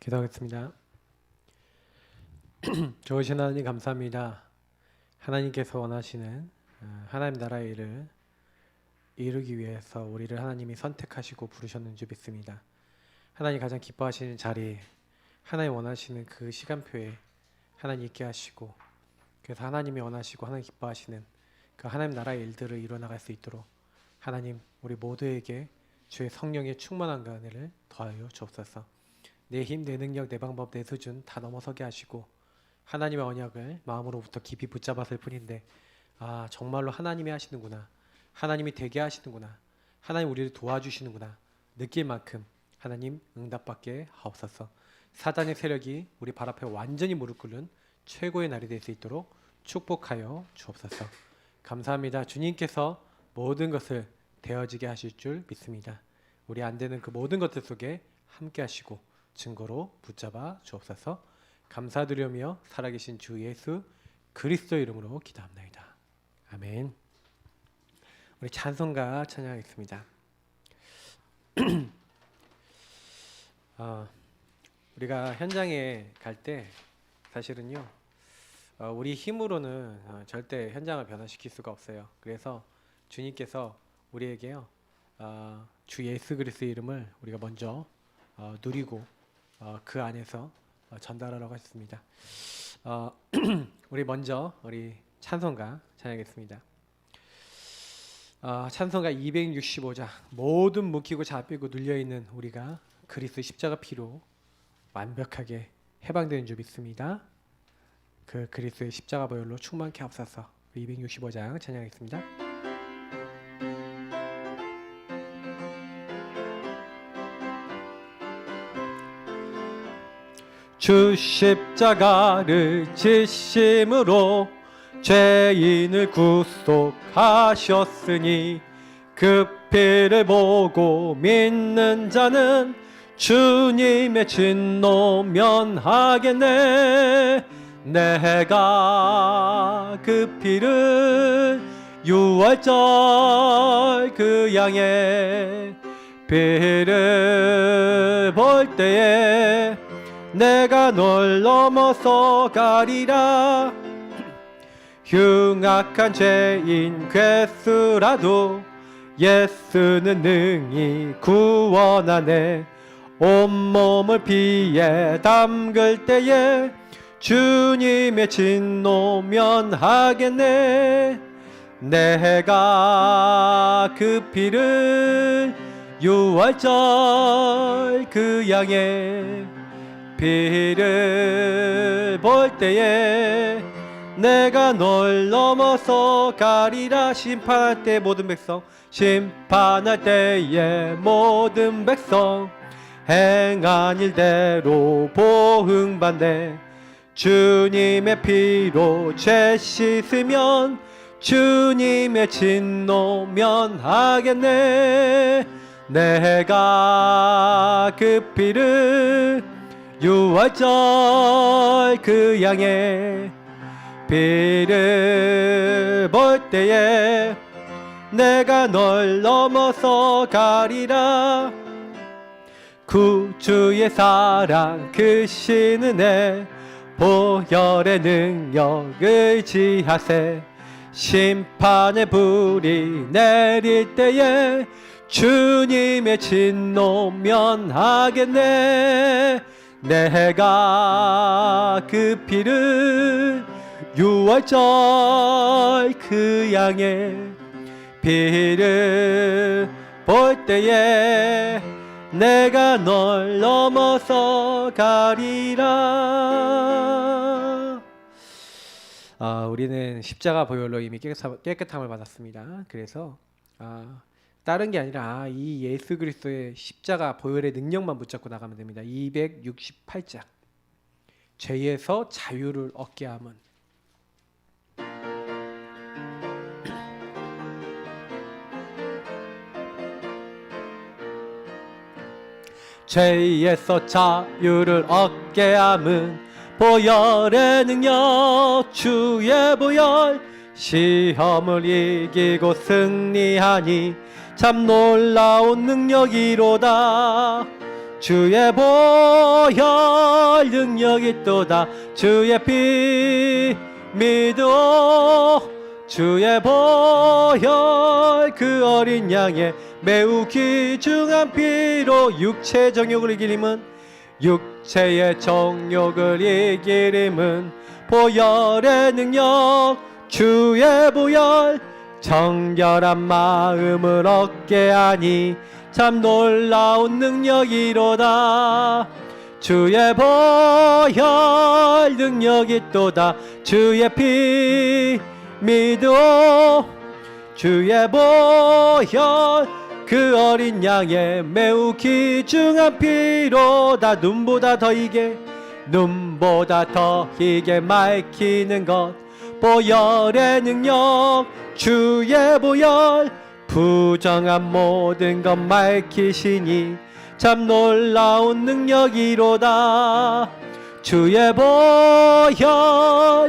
기도하겠습니다. 좋으신 하나님 감사합니다. 하나님께서 원하시는 하나님 나라의 일을 이루기 위해서 우리를 하나님이 선택하시고 부르셨는 줄 믿습니다. 하나님 가장 기뻐하시는 자리, 하나님 원하시는 그 시간표에 하나님 있게 하시고, 그래서 하나님이 원하시고 하나님 기뻐하시는 그 하나님 나라의 일들을 이루어나갈 수 있도록 하나님 우리 모두에게 주의 성령의 충만한 은혜를 더하여 주옵소서. 내 힘, 내 능력, 내 방법, 내 수준 다 넘어서게 하시고 하나님의 언약을 마음으로부터 깊이 붙잡았을 뿐인데 정말로 하나님이 하시는구나, 하나님이 되게 하시는구나, 하나님 우리를 도와주시는구나 느낄 만큼 하나님 응답받게 하옵소서. 사단의 세력이 우리 발 앞에 완전히 무릎 꿇는 최고의 날이 될 수 있도록 축복하여 주옵소서. 감사합니다. 주님께서 모든 것을 되어지게 하실 줄 믿습니다. 우리 안 되는 그 모든 것들 속에 함께 하시고 증거로 붙잡아 주옵소서. 감사드리며 살아계신 주 예수 그리스도 이름으로 기도합니다. 아멘. 우리 찬송가 찬양하겠습니다. 우리가 현장에 갈 때 사실은요, 우리 힘으로는 절대 현장을 변화시킬 수가 없어요. 그래서 주님께서 우리에게요, 주 예수 그리스도의 이름을 우리가 먼저 누리고 그 안에서 전달하라고 했습니다. 우리 먼저 우리 찬송가 찬양하겠습니다. 찬송가 265장, 모든 묶이고 잡히고 눌려있는 우리가 그리스도 십자가 피로 완벽하게 해방되는 줄 믿습니다. 그 그리스도의 십자가 보혈로 충만케 하옵소서. 265장 찬양하겠습니다. 주 십자가를 지심으로 죄인을 구속하셨으니 그 피를 보고 믿는 자는 주님의 진노 면하겠네. 내가 그 피를 유월절 그 양의 피를 볼 때에 내가 널 넘어서 가리라. 흉악한 죄인 괴수라도 예수는 능히 구원하네. 온몸을 피에 담글 때에 주님의 진노 면하겠네. 내가 그 피를 유월절 그 양의 피를 볼 때에 내가 널 넘어서 가리라. 심판할 때 모든 백성, 심판할 때에 모든 백성 행한 일대로 보응받네. 주님의 피로 죄 씻으면 주님의 진노 면하겠네. 내가 그 피를 유월절 그 양의 피를 볼 때에 내가 널 넘어서 가리라. 구주의 사랑 크신 은혜 보혈의 능력을 지하세. 심판의 불이 내릴 때에 주님의 진노 면하겠네. 내가 그 피를 유월절 그 양의 피를 볼 때에 내가 널 넘어서 가리라. 우리는 십자가 보혈로 이미 깨끗함을 받았습니다. 그래서 다른 게 아니라 이 예수 그리스도의 십자가 보혈의 능력만 붙잡고 나가면 됩니다. 268장, 죄에서 자유를 얻게 함은. 죄에서 자유를 얻게 함은 보혈의 능력, 주의 보혈. 시험을 이기고 승리하니 참 놀라운 능력이로다. 주의 보혈 능력 있도다. 주의 피 믿어. 주의 보혈 그 어린 양의 매우 귀중한 피로 육체의 정욕을 이기림은 육체의 정욕을 이기림은 보혈의 능력. 주의 보혈 정결한 마음을 얻게 하니 참 놀라운 능력이로다. 주의 보혈 능력 있도다. 주의 피 믿어. 주의 보혈 그 어린 양의 매우 귀중한 피로다. 눈보다 더 이게 맑히는 것 보혈의 능력. 주의 보혈 부정한 모든 것 밝히시니 참 놀라운 능력이로다. 주의 보혈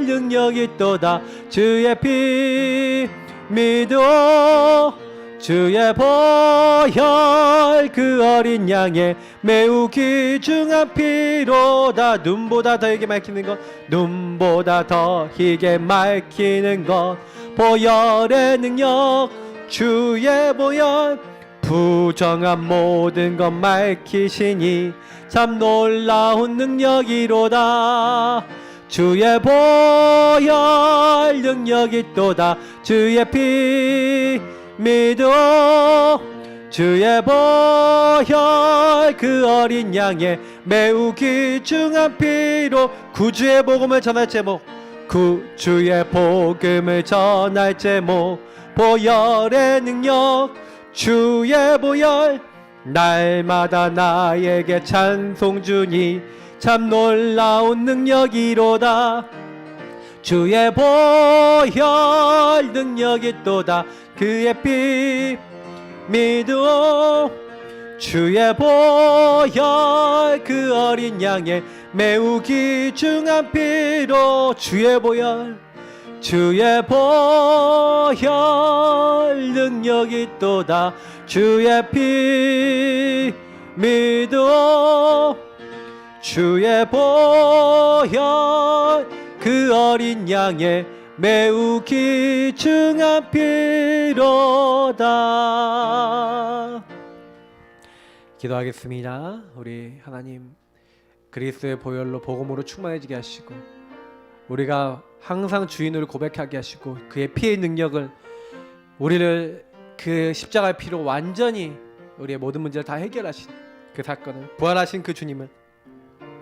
능력이 있도다. 주의 피 믿어. 주의 보혈 그 어린 양의 매우 귀중한 피로다. 눈보다 더 희게 밝히는 것 눈보다 더 희게 밝히는 것 보혈의 능력. 주의 보혈 부정한 모든 것 밝히시니 참 놀라운 능력이로다. 주의 보혈 능력 있도다. 주의 피 믿어. 주의 보혈 그 어린 양의 매우 귀중한 피로 구주의 복음을 전할 제목. 구주의 복음을 전할 제목. 보혈의 능력. 주의 보혈 날마다 나에게 찬송 주니 참 놀라운 능력이로다. 주의 보혈 능력 있도다. 그의 피 믿어. 주의 보혈 그 어린 양의 매우 귀중한 피로. 주의 보혈 주의 보혈 능력 있도다. 주의 피 믿어. 주의 보혈 그 어린 양의 매우 귀중한 피로다. 기도하겠습니다. 우리 하나님 그리스도의 보혈로 복음으로 충만해지게 하시고 우리가 항상 주인을 고백하게 하시고 그의 피의 능력을 우리를 그 십자가의 피로 완전히 우리의 모든 문제를 다 해결하신 그 사건을 부활하신 그 주님을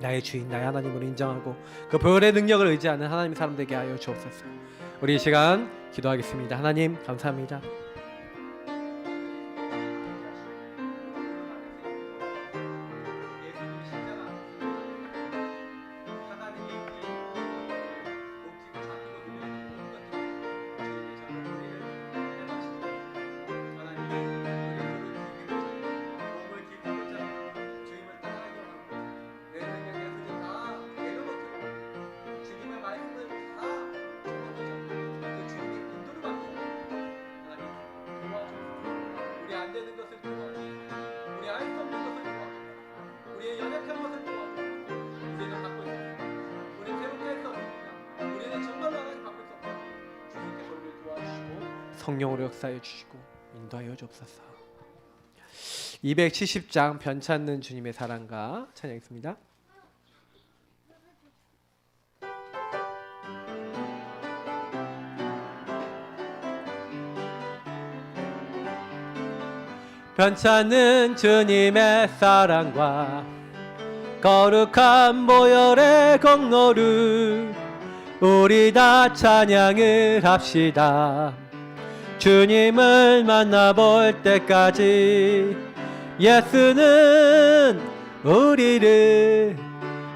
나의 주인 나의 하나님으로 인정하고 그 보혈의 능력을 의지하는 하나님의 사람 되게 하여 주옵소서. 우리 이 시간 기도하겠습니다. 하나님 감사합니다. 안 되는 것을 도와주시고 우리 알 수 없는 것을 도와주시고 우리의 연약한 것을 도와주시고 우리는 받고 있습니다. 우리는 새롭게 할 수 없습니다. 우리는 정말로 하나님 받고 있습니다. 주님께서 우리를 도와주시고 성령으로 역사해 주시고 인도하여 주옵소서. 270장 변찮는 주님의 사랑과 찬양했습니다. 변찮는 주님의 사랑과 거룩한 보혈의 공로를 우리 다 찬양을 합시다. 주님을 만나볼 때까지 예수는 우리를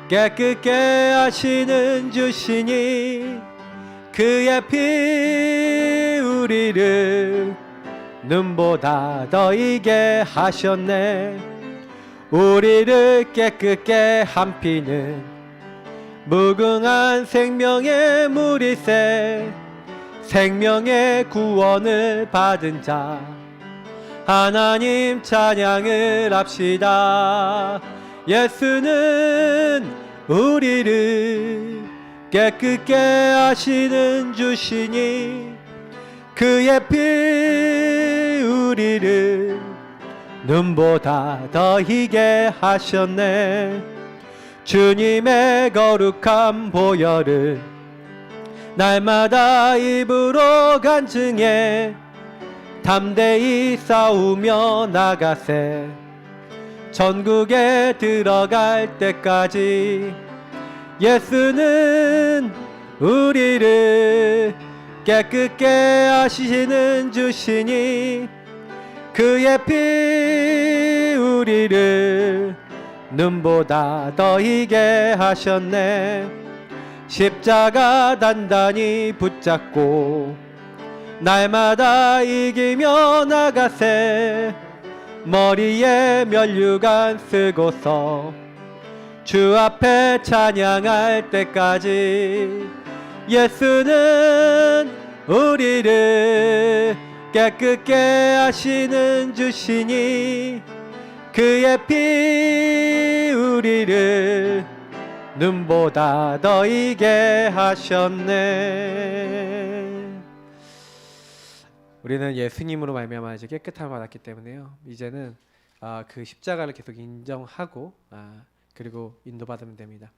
깨끗게 하시는 주시니 그의 피 우리를 눈보다 더 이게 하셨네. 우리를 깨끗게 한 피는 무궁한 생명의 물이세. 생명의 구원을 받은 자 하나님 찬양을 합시다. 예수는 우리를 깨끗게 하시는 주시니 그의 피 우리를 눈보다 더 희게 하셨네. 주님의 거룩한 보혈을 날마다 입으로 간증해 담대히 싸우며 나가세. 전국에 들어갈 때까지 예수는 우리를 깨끗게 하시는 주시니 그의 피 우리를 눈보다 더 희게 하셨네. 십자가 단단히 붙잡고 날마다 이기며 나가세. 머리에 면류관 쓰고서 주 앞에 찬양할 때까지 예수는 우리를 깨끗게 하시는 주시니 그의 피 우리를 눈보다 더 희게 하셨네. 우리는 예수님으로 말미암아 이제 깨끗함을 받았기 때문에요. 이제는 그 십자가를 계속 인정하고 그리고 인도받으면 됩니다.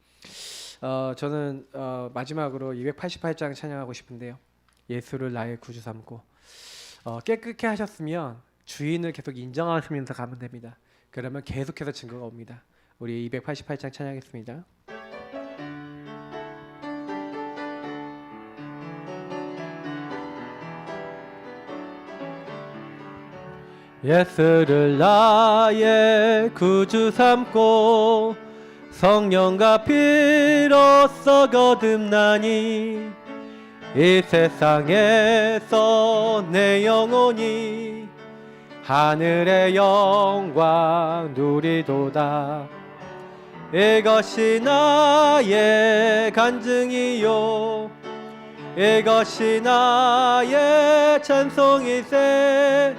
저는 마지막으로 288장 찬양하고 싶은데요. 예수를 나의 구주 삼고 깨끗게 하셨으면 주인을 계속 인정하시면서 가면 됩니다. 그러면 계속해서 증거가 옵니다. 우리 288장 찬양하겠습니다. 예수를 나의 구주 삼고 성령과 피로써 거듭나니 이 세상에서 내 영혼이 하늘의 영광 누리도다. 이것이 나의 간증이요 이것이 나의 찬송이세.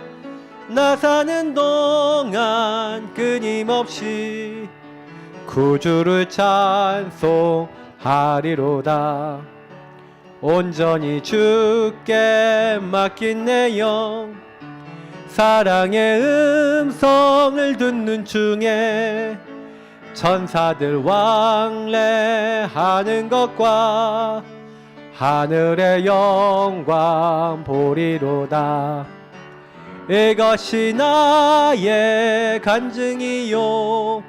나 사는 동안 끊임없이 구주를 찬송하리로다. 온전히 주께 맡긴 내 영 사랑의 음성을 듣는 중에 천사들 왕래하는 것과 하늘의 영광 보리로다. 이것이 나의 간증이요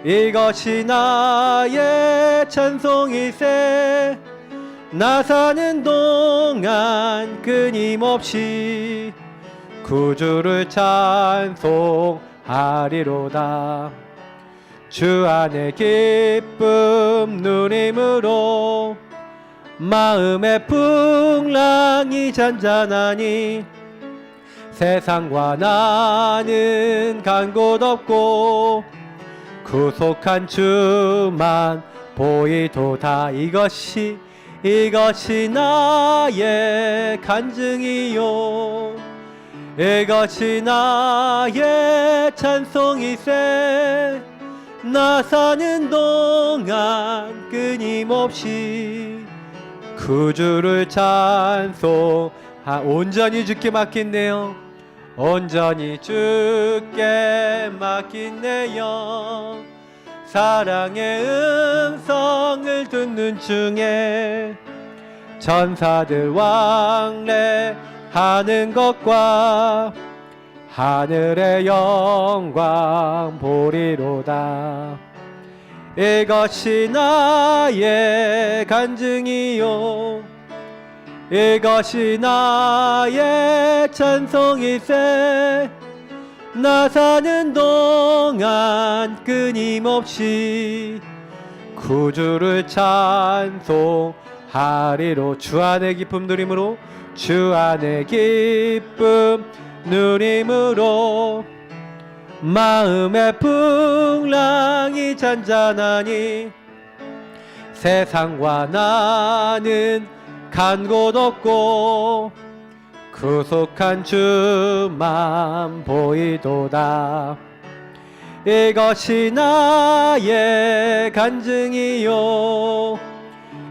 이것이 나의 찬송이세. 나 사는 동안 끊임없이 구주를 찬송하리로다. 주 안에 기쁨 누림으로 마음의 풍랑이 잔잔하니 세상과 나는 간 곳 없고 구속한 주만 보이도다. 이것이 나의 간증이요 이것이 나의 찬송이세. 나 사는 동안 끊임없이 구주를 온전히 주께 맡긴네요. 온전히 주께 맡긴 내 영 사랑의 음성을 듣는 중에 천사들 왕래하는 것과 하늘의 영광 보리로다. 이것이 나의 간증이요 이것이 나의 찬송이세. 나 사는 동안 끊임없이 구주를 찬송하리로. 주 안의 기쁨 누림으로 주 안의 기쁨 누림으로 마음의 풍랑이 잔잔하니 세상과 나는 간 곳 없고 구속한 주만 보이도다. 이것이 나의 간증이요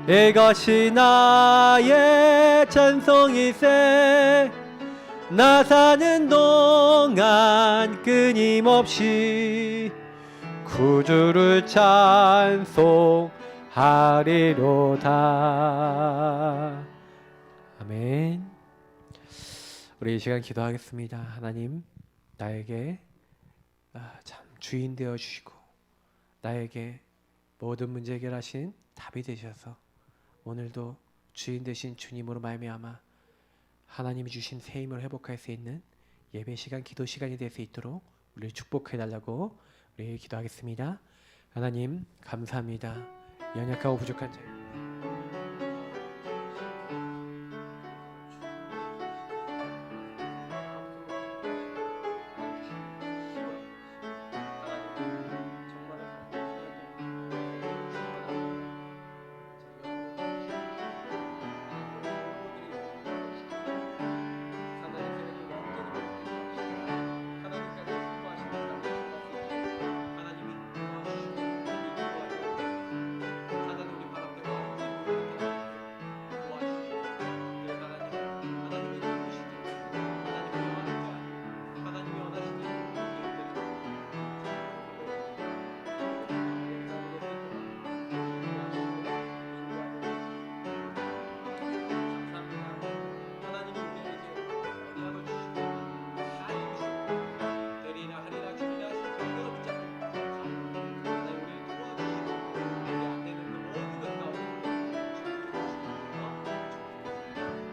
이것이 나의 찬송이세 나 사는 동안 끊임없이 구주를 찬송하리로다. 아멘. 우리 이 시간 기도하겠습니다. 하나님, 나에게 참 주인 되어 주시고 나에게 모든 문제 해결하신 답이 되셔서 오늘도 주인 되신 주님으로 말미암아 하나님이 주신 새 힘을 회복할 수 있는 예배 시간, 기도 시간이 될 수 있도록 우리를 축복해 달라고 우리 기도하겠습니다. 하나님 감사합니다. 연약하고 부족한 자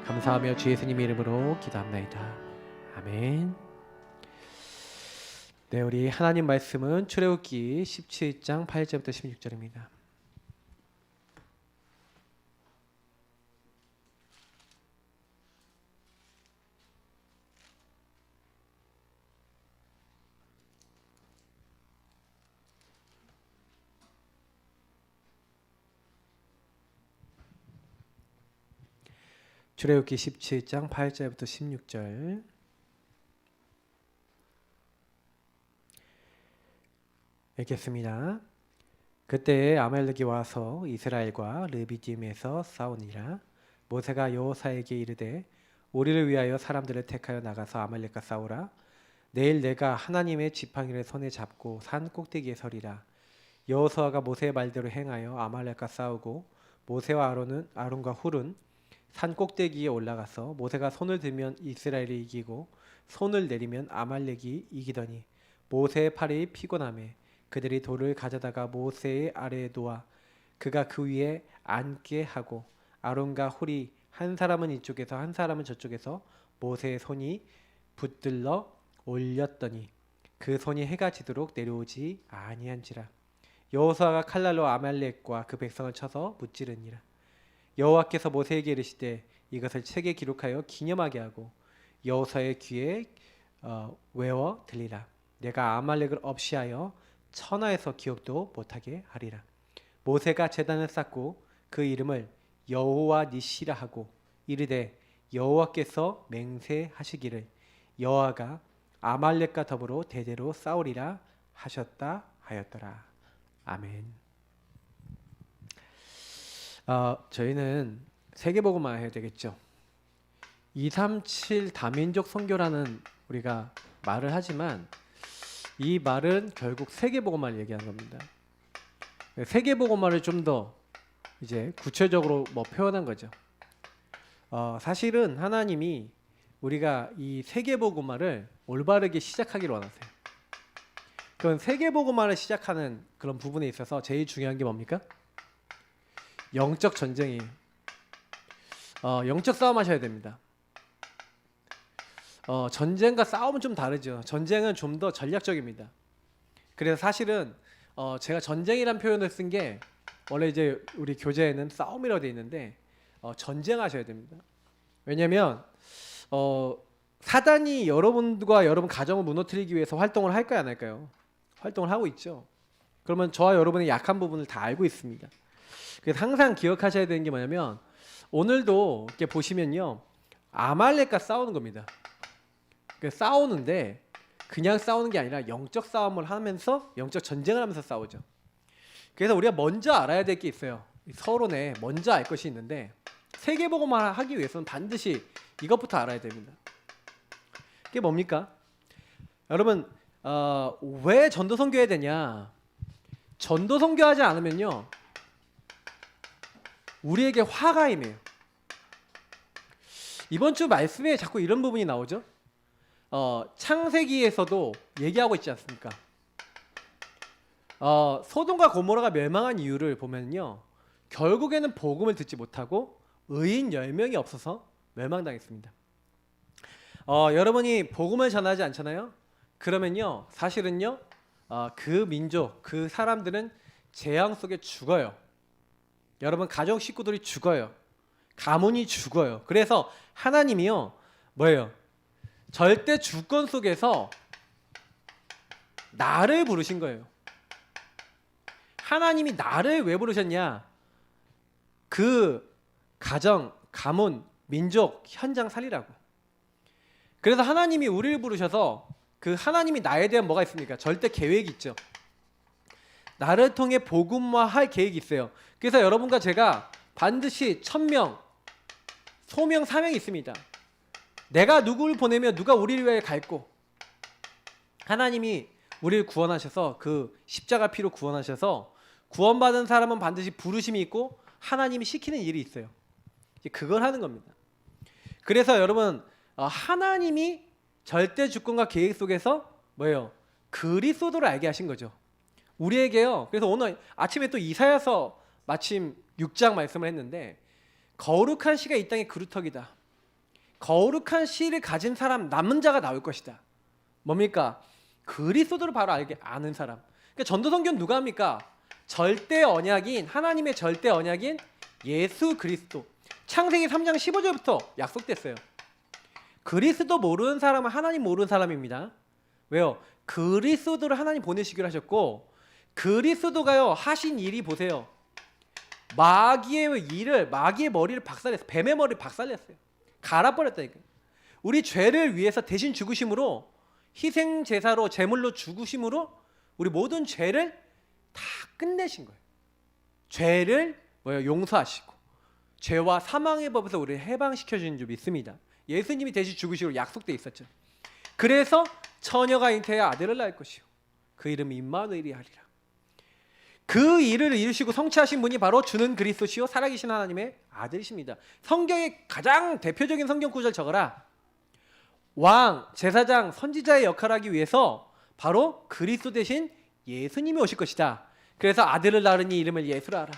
감사하며 주 예수님 이름으로 기도합나이다. 아멘. 네, 우리 하나님 말씀은 출애굽기 17장 8절부터 16절입니다. 출애굽기 17장 8절부터 16절. 읽겠습니다. 그때에 아말렉이 와서 이스라엘과 르비딤에서 싸우니라. 모세가 여호사에게 이르되 우리를 위하여 사람들을 택하여 나가서 아말렉과 싸우라. 내일 내가 하나님의 지팡이를 손에 잡고 산 꼭대기에 서리라. 여호수아가 모세의 말대로 행하여 아말렉과 싸우고 모세와 아론과 훌은 산 꼭대기에 올라가서 모세가 손을 들면 이스라엘이 이기고 손을 내리면 아말렉이 이기더니 모세의 팔이 피곤하매 그들이 돌을 가져다가 모세의 아래에 놓아 그가 그 위에 앉게 하고 아론과 훌이 한 사람은 이쪽에서 한 사람은 저쪽에서 모세의 손이 붙들러 올렸더니 그 손이 해가 지도록 내려오지 아니한지라. 여호수아가 칼날로 아말렉과 그 백성을 쳐서 무찌르니라. 여호와께서 모세에게 이르시되 이것을 책에 기록하여 기념하게 하고 여호수아의 귀에 외워 들리라. 내가 아말렉을 없이하여 천하에서 기억도 못하게 하리라. 모세가 제단을 쌓고 그 이름을 여호와 니시라 하고 이르되 여호와께서 맹세하시기를 여호와가 아말렉과 더불어 대대로 싸우리라 하셨다 하였더라. 아멘. 저희는 세계복음화 해야 되겠죠. 237 다민족 선교라는 우리가 말을 하지만 이 말은 결국 세계복음화를 얘기하는 겁니다. 세계복음화를 좀 더 이제 구체적으로 표현한 거죠. 사실은 하나님이 우리가 이 세계복음화를 올바르게 시작하기를 원하세요. 그런 세계복음화를 시작하는 그런 부분에 있어서 제일 중요한 게 뭡니까? 영적 전쟁이에요. 영적 싸움 하셔야 됩니다. 전쟁과 싸움은 좀 다르죠. 전쟁은 좀 더 전략적입니다. 그래서 사실은 제가 전쟁이란 표현을 쓴 게 원래 이제 우리 교재에는 싸움이라고 되어 있는데 전쟁하셔야 됩니다. 왜냐하면 사단이 여러분과 여러분 가정을 무너뜨리기 위해서 활동을 할까요, 안 할까요? 활동을 하고 있죠. 그러면 저와 여러분의 약한 부분을 다 알고 있습니다. 그래서 항상 기억하셔야 되는 게 뭐냐면 오늘도 이렇게 보시면요, 아말렉과 싸우는 겁니다. 싸우는데 그냥 싸우는 게 아니라 영적 싸움을 하면서 영적 전쟁을 하면서 싸우죠. 그래서 우리가 먼저 알아야 될 게 있어요. 서론에 먼저 알 것이 있는데 세계복음을 하기 위해서는 반드시 이것부터 알아야 됩니다. 그게 뭡니까? 여러분 왜 전도 선교해야 되냐? 전도 선교하지 않으면요 우리에게 화가 임해요. 이번 주 말씀에 자꾸 이런 부분이 나오죠. 창세기에서도 얘기하고 있지 않습니까? 소돔과 고모라가 멸망한 이유를 보면요 결국에는 복음을 듣지 못하고 의인 10명이 없어서 멸망당했습니다. 여러분이 복음을 전하지 않잖아요? 그러면요 사실은요 그 민족, 그 사람들은 재앙 속에 죽어요. 여러분 가족 식구들이 죽어요. 가문이 죽어요. 그래서 하나님이요 뭐예요? 절대 주권 속에서 나를 부르신 거예요. 하나님이 나를 왜 부르셨냐? 그 가정, 가문, 민족, 현장 살리라고. 그래서 하나님이 우리를 부르셔서 그 하나님이 나에 대한 뭐가 있습니까? 절대 계획이 있죠. 나를 통해 복음화할 계획이 있어요. 그래서 여러분과 제가 반드시 1000명, 소명, 사명이 있습니다. 내가 누구를 보내면 누가 우리를 위해 갈고 하나님이 우리를 구원하셔서 그 십자가 피로 구원하셔서 구원받은 사람은 반드시 부르심이 있고 하나님이 시키는 일이 있어요. 그걸 하는 겁니다. 그래서 여러분 하나님이 절대 주권과 계획 속에서 뭐예요? 그리스도를 알게 하신 거죠. 우리에게요. 그래서 오늘 아침에 또 이사야서 마침 6장 말씀을 했는데 거룩한 씨가 이 땅의 그루터기다. 거룩한 씨를 가진 사람 남은 자가 나올 것이다. 뭡니까? 그리스도를 바로 아는 사람. 그러니까 전도 선교는 누가 합니까? 절대 언약인 하나님의 절대 언약인 예수 그리스도. 창세기 3장 15절부터 약속됐어요. 그리스도 모르는 사람은 하나님 모르는 사람입니다. 왜요? 그리스도를 하나님 보내시기로 하셨고 그리스도가요 하신 일이 보세요. 마귀의 머리를 박살냈어요. 뱀의 머리를 박살냈어요. 갈아버렸다니까요. 우리 죄를 위해서 대신 죽으심으로 희생 제사로 제물로 죽으심으로 우리 모든 죄를 다 끝내신 거예요. 죄를 용서하시고 죄와 사망의 법에서 우리를 해방시켜 주는 줄 믿습니다. 예수님이 대신 죽으시기로 약속돼 있었죠. 그래서 처녀가 잉태해 아들을 낳을 것이요 그 이름이 임마누엘이 하리라. 그 일을 이루시고 성취하신 분이 바로 주는 그리스도시요 살아계신 하나님의 아들이십니다. 성경의 가장 대표적인 성경 구절 적어라. 왕, 제사장, 선지자의 역할을 하기 위해서 바로 그리스도 대신 예수님이 오실 것이다. 그래서 아들을 낳으니 이름을 예수라 하라.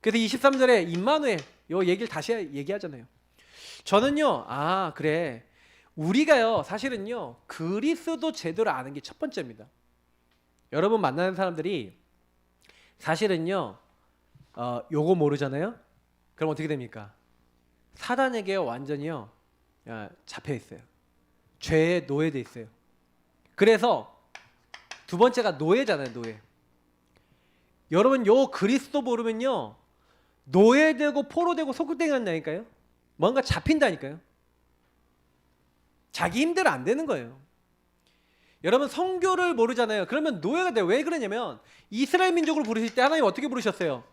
그래서 23절에 임마누엘 요 얘기를 다시 얘기하잖아요. 저는요 그래 우리가요 사실은요 그리스도 제대로 아는 게 첫 번째입니다. 여러분 만나는 사람들이 사실은요 요거 모르잖아요. 그럼 어떻게 됩니까? 사단에게 완전히요 잡혀 있어요. 죄에 노예돼 있어요. 그래서 두 번째가 노예잖아요. 노예. 여러분 요 그리스도 모르면요 노예되고 포로되고 속국되게 한다니까요. 뭔가 잡힌다니까요. 자기 힘대로 안 되는 거예요. 여러분 성교를 모르잖아요. 그러면 노예가 돼요. 왜 그러냐면 이스라엘 민족을 부르실 때 하나님 어떻게 부르셨어요?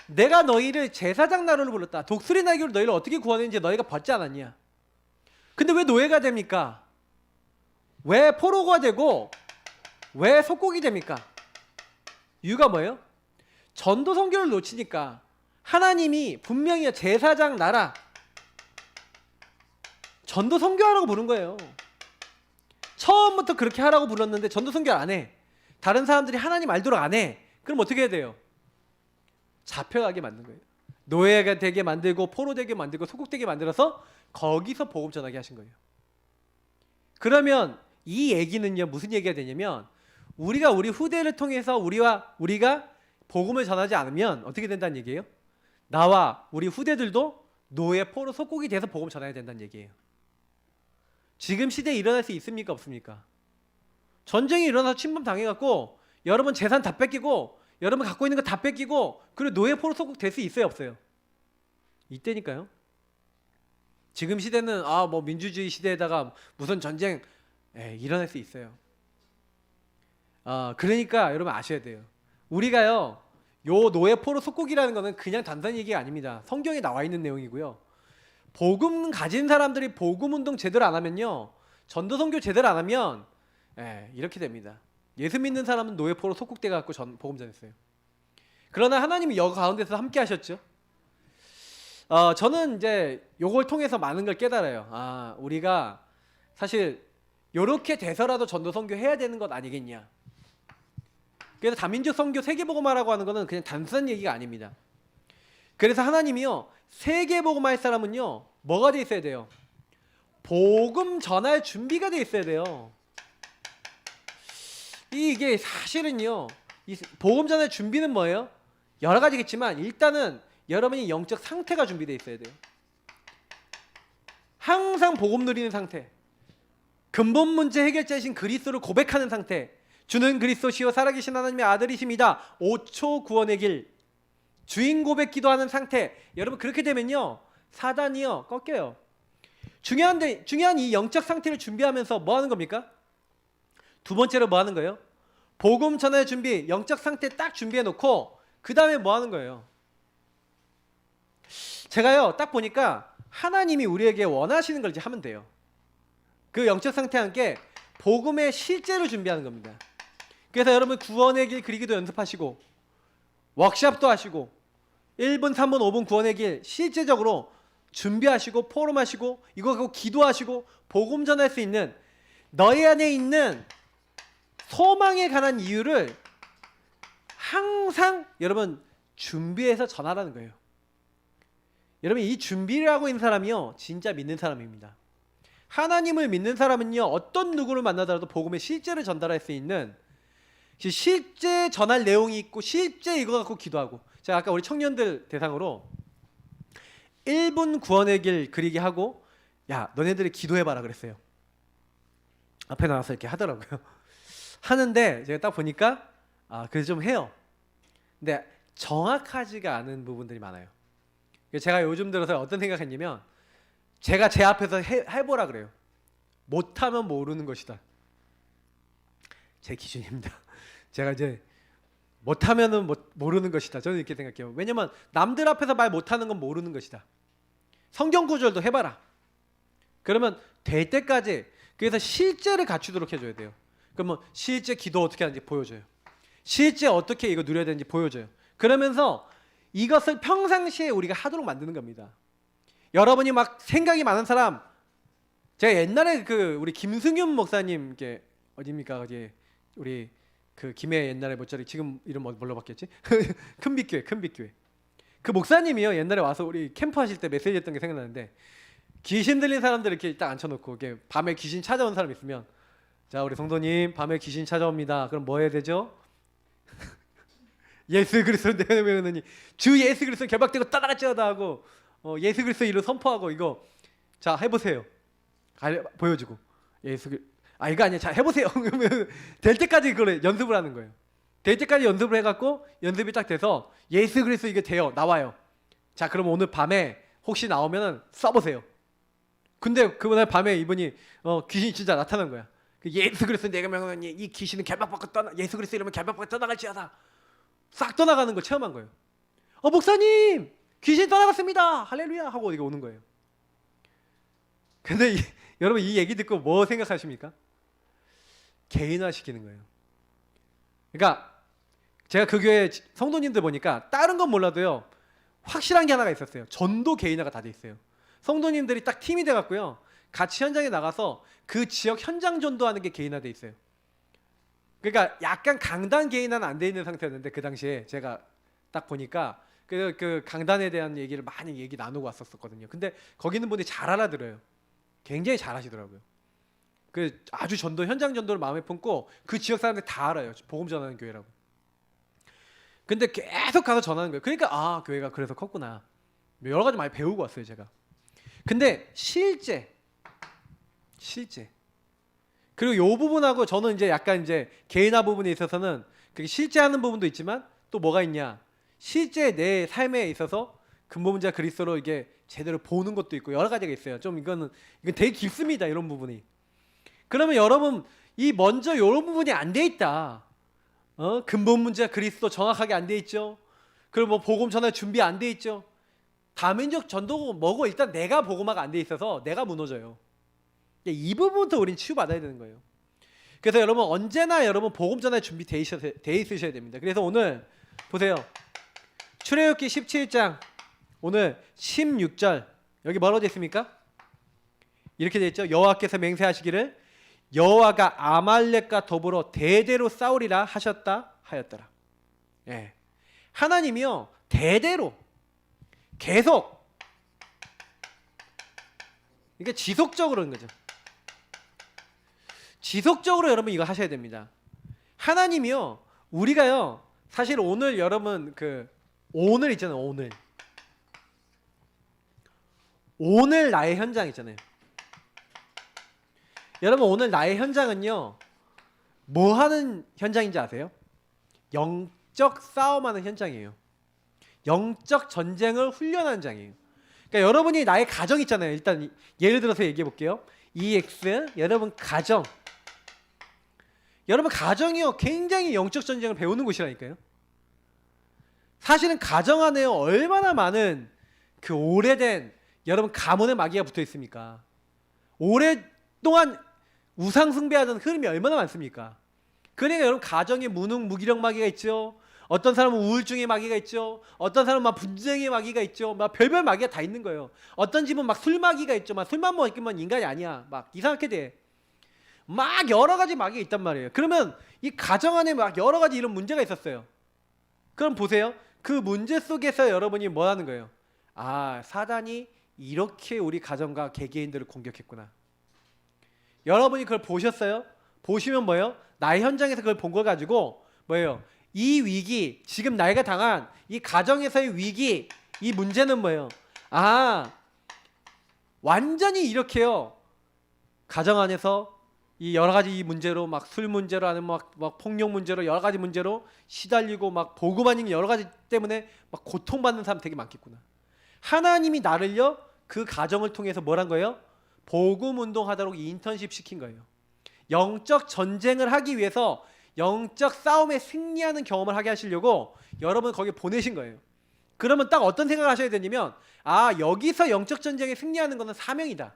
내가 너희를 제사장 나라로 불렀다. 독수리 날개로 너희를 어떻게 구원했는지 너희가 벗지 않았냐. 근데 왜 노예가 됩니까? 왜 포로가 되고 왜 속국이 됩니까? 이유가 뭐예요? 전도 선교를 놓치니까 하나님이 분명히 제사장 나라 전도 선교하라고 부른 거예요. 처음부터 그렇게 하라고 불렀는데 전도 선교 안 해. 다른 사람들이 하나님 알도록 안 해. 그럼 어떻게 해야 돼요? 잡혀가게 만든 거예요. 노예가 되게 만들고 포로되게 만들고 속국되게 만들어서 거기서 복음 전하게 하신 거예요. 그러면 이 얘기는요 무슨 얘기가 되냐면 우리가 우리 후대를 통해서 우리가 복음을 전하지 않으면 어떻게 된다는 얘기예요? 나와 우리 후대들도 노예 포로 속국이 돼서 복음 전해야 된다는 얘기예요. 지금 시대에 일어날 수 있습니까? 없습니까? 전쟁이 일어나서 침범 당해갖고 여러분 재산 다 뺏기고 여러분 갖고 있는 거 다 뺏기고 그리고 노예 포로 속국 될 수 있어요? 없어요? 이때니까요. 지금 시대는 민주주의 시대에다가 무슨 전쟁 일어날 수 있어요. 그러니까 여러분 아셔야 돼요. 우리가요, 요 노예 포로 속국이라는 거는 그냥 단순한 얘기가 아닙니다. 성경에 나와 있는 내용이고요. 복음 가진 사람들이 복음 운동 제대로 안 하면요, 전도 선교 제대로 안 하면 이렇게 됩니다. 예수 믿는 사람은 노예 포로 속국돼 갖고 복음 전했어요. 그러나 하나님이 여 가운데서 함께 하셨죠. 저는 이제 요걸 통해서 많은 걸 깨달아요. 우리가 사실 요렇게 돼서라도 전도 선교 해야 되는 것 아니겠냐. 그래서 다민족 선교 세계복음화라고 하는 거는 그냥 단순한 얘기가 아닙니다. 그래서 하나님이요, 세계복음화할 사람은요, 뭐가 돼 있어야 돼요? 복음 전할 준비가 돼 있어야 돼요. 이게 사실은요, 이 복음 전할 준비는 뭐예요? 여러 가지겠지만 일단은 여러분이 영적 상태가 준비되어 있어야 돼요. 항상 복음 누리는 상태, 근본 문제 해결자이신 그리스도를 고백하는 상태, 주는 그리스도시요 살아계신 하나님의 아들이십니다, 5초 구원의 길, 주인 고백 기도하는 상태. 여러분 그렇게 되면요, 사단이요 꺾여요. 중요한 이 영적 상태를 준비하면서 뭐 하는 겁니까? 두 번째로 뭐 하는 거예요? 복음 전할 준비, 영적 상태 딱 준비해 놓고 그 다음에 뭐 하는 거예요? 제가요 딱 보니까 하나님이 우리에게 원하시는 걸 이제 하면 돼요. 그 영적 상태와 함께 복음의 실제로 준비하는 겁니다. 그래서 여러분 구원의 길 그리기도 연습하시고, 워크숍도 하시고, 1분, 3분, 5분 구원의 길 실제적으로 준비하시고, 포럼하시고, 이거 갖고 기도하시고, 복음 전할 수 있는 너희 안에 있는 소망에 관한 이유를 항상 여러분 준비해서 전하라는 거예요. 여러분 이 준비를 하고 있는 사람이요, 진짜 믿는 사람입니다. 하나님을 믿는 사람은요, 어떤 누구를 만나더라도 복음의 실제를 전달할 수 있는, 실제 전할 내용이 있고 실제 이거 갖고 기도하고. 제가 아까 우리 청년들 대상으로 1분 구원의 길 그리기 하고, 야 너네들이 기도해봐라 그랬어요. 앞에 나와서 이렇게 하더라고요. 하는데 제가 딱 보니까 그래서 좀 해요. 근데 정확하지가 않은 부분들이 많아요. 제가 요즘 들어서 어떤 생각했냐면, 제가 제 앞에서 해보라 그래요. 못하면 모르는 것이다. 제 기준입니다. 제가 이제 못하면은 모르는 것이다. 저는 이렇게 생각해요. 왜냐면 남들 앞에서 말 못하는 건 모르는 것이다. 성경 구절도 해봐라. 그러면 될 때까지, 그래서 실제를 갖추도록 해줘야 돼요. 그러면 실제 기도 어떻게 하는지 보여줘요. 실제 어떻게 이거 누려야 되는지 보여줘요. 그러면서 이것을 평상시에 우리가 하도록 만드는 겁니다. 여러분이 막 생각이 많은 사람, 제가 옛날에 우리 김승윤 목사님, 게 어디입니까? 어디 우리 김해 옛날에 뭐저리 지금 이름 뭘로 바뀌었지? 큰빛교회. 그 목사님이요, 옛날에 와서 우리 캠프 하실 때 메시지 했던 게 생각나는데, 귀신 들린 사람들 이렇게 딱 앉혀놓고, 이렇게 밤에 귀신 찾아온 사람 있으면, 자 우리 성도님 밤에 귀신 찾아옵니다. 그럼 뭐 해야 되죠? 예수 그리스도 내면은 주 예수 그리스도 결박되고 떠나갈지어다 하고, 예수 그리스도 이름 선포하고, 이거 자 해보세요. 보여주고, 이거 아니야. 자 해보세요. 그러면 될 때까지 그걸 연습을 하는 거예요. 될 때까지 연습을 해갖고, 연습이 딱 돼서 예수 그리스도 이게 돼요. 나와요. 자 그럼 오늘 밤에 혹시 나오면은 써보세요. 근데 그날 밤에 이분이 귀신이 진짜 나타난 거야. 예수 그리스도 내가 명하노니 이 귀신은 결박받고 예수 그리스도 이러면 결박받고 떠나갈지어다. 싹 떠나가는 걸 체험한 거예요. 목사님 귀신 떠나갔습니다. 할렐루야 하고 이거 오는 거예요. 근데 여러분 이 얘기 듣고 뭐 생각하십니까? 개인화시키는 거예요. 그러니까 제가 그 교회 성도님들 보니까 다른 건 몰라도요, 확실한 게 하나가 있었어요. 전도 개인화가 다 돼 있어요. 성도님들이 딱 팀이 돼 갖고요, 같이 현장에 나가서 그 지역 현장 전도하는 게 개인화돼 있어요. 그러니까 약간 강단 개인화는 안 돼 있는 상태였는데, 그 당시에 제가 딱 보니까 그 강단에 대한 얘기를 많이 얘기 나누고 왔었거든요. 근데 거기 있는 분들이 잘 알아들어요. 굉장히 잘 하시더라고요. 아주 현장 전도를 마음에 품고 그 지역 사람들 다 알아요. 복음 전하는 교회라고. 근데 계속 가서 전하는 거예요. 그러니까 교회가 그래서 컸구나. 여러 가지 많이 배우고 왔어요, 제가. 근데 실제 그리고 요 부분하고 저는 이제 약간 이제 개인화 부분에 있어서는 그게 실제 하는 부분도 있지만, 또 뭐가 있냐, 실제 내 삶에 있어서 근본 문제가 그리스도로 이게 제대로 보는 것도 있고 여러 가지가 있어요. 좀 이건 되게 깊습니다, 이런 부분이. 그러면 여러분 이 먼저 이런 부분이 안 돼 있다. 근본 문제가 그리스도 정확하게 안 돼 있죠. 그리고 뭐 복음 전할 준비 안 돼 있죠. 다민족 전도 뭐고 일단 내가 복음화가 안 돼 있어서 내가 무너져요. 이 부분부터 우린 치유받아야 되는 거예요. 그래서 여러분 언제나 여러분 복음 전할 준비 돼 있으셔야 됩니다. 그래서 오늘 보세요. 출애굽기 17장 오늘 16절 여기 뭐라고 되어 있습니까? 이렇게 되어 있죠. 여호와께서 맹세하시기를 여호와가 아말렉과 더불어 대대로 싸우리라 하셨다 하였더라. 예. 하나님이요 대대로 계속 이게 지속적으로 하는 거죠. 지속적으로 여러분 이거 하셔야 됩니다. 하나님이요 우리가요 사실 오늘 여러분 오늘 있잖아요. 오늘 나의 현장 있잖아요. 여러분 오늘 나의 현장은요 뭐 하는 현장인지 아세요? 영적 싸움하는 현장이에요. 영적 전쟁을 훈련하는 장이에요. 그러니까 여러분이 나의 가정 있잖아요. 일단 예를 들어서 얘기해 볼게요. EX 여러분 가정. 여러분 가정이요 굉장히 영적 전쟁을 배우는 곳이라니까요. 사실은 가정 안에 얼마나 많은 그 오래된 여러분 가문의 마귀가 붙어 있습니까? 오랫동안 우상 숭배하던 흐름이 얼마나 많습니까? 그러니까 여러분 가정에 무능 무기력 마귀가 있죠. 어떤 사람은 우울증의 마귀가 있죠. 어떤 사람은 막 분쟁의 마귀가 있죠. 막 별별 마귀가 다 있는 거예요. 어떤 집은 막 술 마귀가 있죠. 막 술만 먹으면 인간이 아니야. 막 이상하게 돼. 막 여러 가지 마귀가 있단 말이에요. 그러면 이 가정 안에 막 여러 가지 이런 문제가 있었어요. 그럼 보세요. 그 문제 속에서 여러분이 뭐 하는 거예요? 아, 사단이 이렇게 우리 가정과 개개인들을 공격했구나. 여러분이 그걸 보셨어요? 보시면 뭐예요? 나의 현장에서 그걸 본 걸 가지고 뭐예요? 이 위기, 지금 나이가 당한 이 가정에서의 위기, 이 문제는 뭐예요? 아, 완전히 이렇게요. 가정 안에서 이 여러 가지 이 문제로 막 술 문제로 아니면 막 폭력 문제로 여러 가지 문제로 시달리고 막 복음 아닌 여러 가지 때문에 막 고통받는 사람 되게 많겠구나. 하나님이 나를요 그 가정을 통해서 뭐란 거예요? 복음 운동하도록 인턴십 시킨 거예요. 영적 전쟁을 하기 위해서 영적 싸움에 승리하는 경험을 하게 하시려고 여러분 거기 보내신 거예요. 그러면 딱 어떤 생각을 하셔야 되냐면 아 여기서 영적 전쟁에 승리하는 것은 사명이다.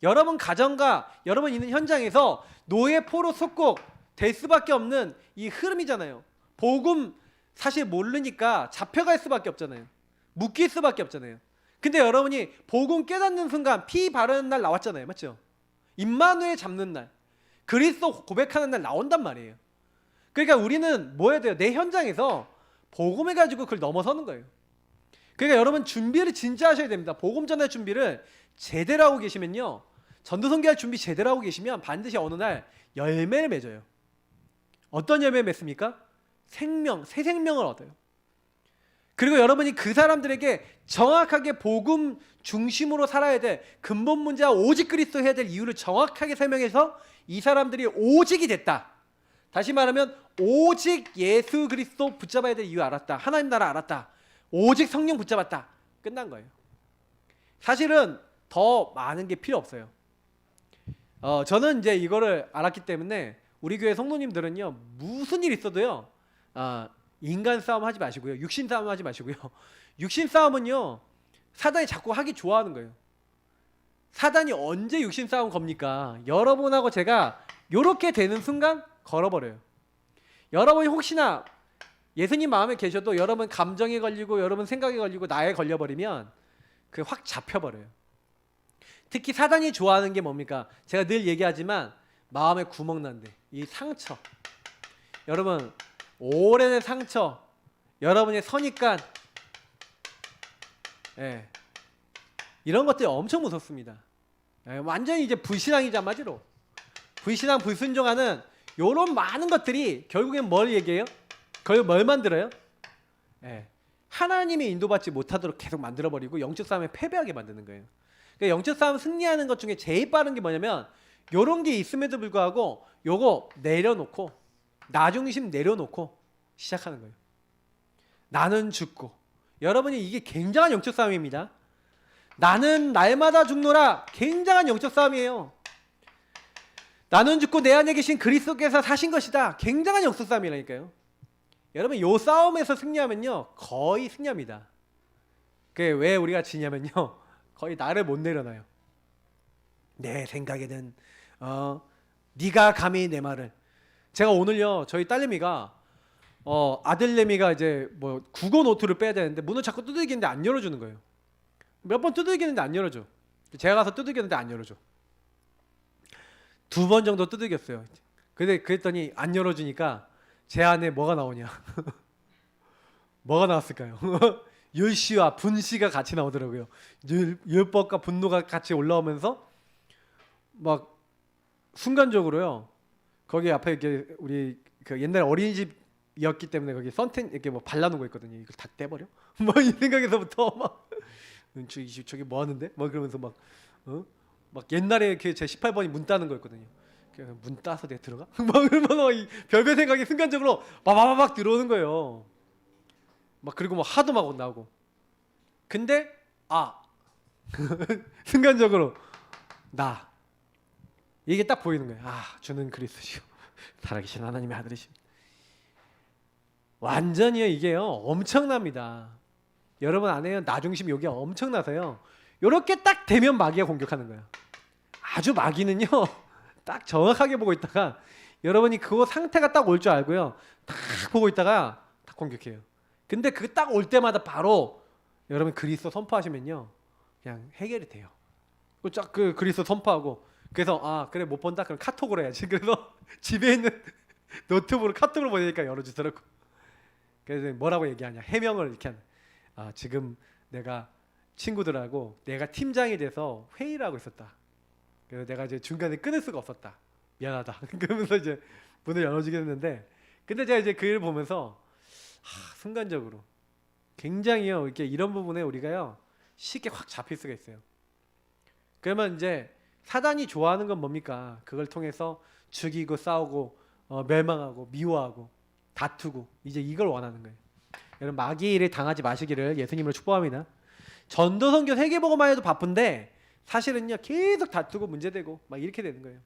여러분 가정과 여러분 있는 현장에서 노예 포로 속국 될 수밖에 없는 이 흐름이잖아요. 복음 사실 모르니까 잡혀갈 수밖에 없잖아요. 묶일 수밖에 없잖아요. 근데 여러분이 복음 깨닫는 순간 피 바르는 날 나왔잖아요. 맞죠? 임마누엘 잡는 날 그리스도 고백하는 날 나온단 말이에요. 그러니까 우리는 뭐 해야 돼요? 내 현장에서 복음을 가지고 그걸 넘어서는 거예요. 그러니까 여러분 준비를 진짜 하셔야 됩니다. 복음 전할 준비를 제대로 하고 계시면요. 전도 선교할 준비 제대로 하고 계시면 반드시 어느 날 열매를 맺어요. 어떤 열매를 맺습니까? 생명, 새 생명을 얻어요. 그리고 여러분이 그 사람들에게 정확하게 복음 중심으로 살아야 될 근본 문제와 오직 그리스도 해야 될 이유를 정확하게 설명해서 이 사람들이 오직이 됐다. 다시 말하면 오직 예수 그리스도 붙잡아야 될 이유 알았다. 하나님 나라 알았다. 오직 성령 붙잡았다. 끝난 거예요. 사실은 더 많은 게 필요 없어요. 저는 이제 이거를 알았기 때문에 우리 교회 성도님들은요 무슨 일 있어도요 인간 싸움 하지 마시고요. 육신 싸움 하지 마시고요. 육신 싸움은요 사단이 자꾸 하기 좋아하는 거예요. 사단이 언제 육신 싸움 겁니까? 여러분하고 제가 요렇게 되는 순간 걸어버려요. 여러분이 혹시나 예수님 마음에 계셔도 여러분 감정에 걸리고 여러분 생각에 걸리고 나에 걸려버리면 그 확 잡혀버려요. 특히 사단이 좋아하는 게 뭡니까? 제가 늘 얘기하지만 마음에 구멍 난데 이 상처. 여러분 오래된 상처, 여러분의 선입관, 이런 것들이 엄청 무섭습니다. 완전히 이제 불신앙이자 마지로 불신앙, 불순종하는 이런 많은 것들이 결국엔 뭘 얘기해요? 결국 뭘 만들어요? 하나님의 인도받지 못하도록 계속 만들어버리고 영적 싸움에 패배하게 만드는 거예요. 그러니까 영적 싸움 승리하는 것 중에 제일 빠른 게 뭐냐면 이런 게 있음에도 불구하고 요거 내려놓고 나 중심 내려놓고 시작하는 거예요. 나는 죽고 여러분이 이게 굉장한 영적 싸움입니다. 나는 날마다 죽노라 굉장한 영적 싸움이에요. 나는 죽고 내 안에 계신 그리스도께서 사신 것이다. 굉장한 영적 싸움이라니까요. 여러분 요 싸움에서 승리하면요 거의 승리합니다. 그게 왜 우리가 지냐면요 거의 나를 못 내려놔요. 내 생각에는 네가 감히 내 말을. 제가 오늘요 저희 딸내미가 아들내미가 이제 뭐 국어 노트를 빼야 되는데 문을 자꾸 두들기는데 안 열어주는 거예요. 몇 번 두들기는데 안 열어줘. 제가 가서 두들겼는데 안 열어줘. 2번 정도 두들겼어요. 근데 그랬더니 안 열어주니까 제 안에 뭐가 나오냐? 뭐가 나왔을까요? 열시와 분시가 같이 나오더라고요. 율법과 분노가 같이 올라오면서 막 순간적으로요. 거기 앞에 이렇게 우리 그 옛날 어린이집이었기 때문에 거기 선텐 이렇게 뭐 발라놓은 거 있거든요. 이걸 다 떼버려? 뭐 이 생각에서부터 막 저기 뭐 하는데? 막 그러면서 막 옛날에 이렇게 제 18번이 문 따는 거였거든요. 그래서 문 따서 내가 들어가? 막 그러면 이 별별 생각이 순간적으로 막 들어오는 거예요. 막 그리고 뭐 하도 막 나오고. 근데 순간적으로 나 이게 딱 보이는 거예요. 주는 그리스도시요 살아계신 하나님의 아들이심. 완전히요 이게요 엄청납니다. 여러분 안에요 나 중심 여기 엄청나서요. 요렇게 딱 되면 마귀가 공격하는 거예요. 아주 마귀는요 딱 정확하게 보고 있다가 여러분이 그거 상태가 딱 올 줄 알고요 딱 보고 있다가 딱 공격해요. 근데 그 딱 올 때마다 바로 여러분 그리스도 선포하시면요 그냥 해결이 돼요. 그 그리스도 선포하고 그래서 그래 못 본다 그럼 카톡으로 해야지. 그래서 집에 있는 노트북으로 카톡으로 보내니까 열어주더라고. 그래서 뭐라고 얘기하냐 해명을 이렇게 하는. 지금 내가 친구들하고 내가 팀장이 돼서 회의를 하고 있었다. 그래서 내가 이제 중간에 끊을 수가 없었다. 미안하다. 그러면서 이제 문을 열어주게 됐는데, 근데 제가 이제 그 일을 보면서 순간적으로 굉장히요 이렇게 이런 부분에 우리가요 쉽게 확 잡힐 수가 있어요. 그러면 이제 사단이 좋아하는 건 뭡니까? 그걸 통해서 죽이고 싸우고 멸망하고 미워하고 다투고 이제 이걸 원하는 거예요. 여러분 마귀를 당하지 마시기를 예수님으로 축복합니다. 전도선교 세계보고만 해도 바쁜데 사실은요 계속 다투고 문제되고 막 이렇게 되는 거예요.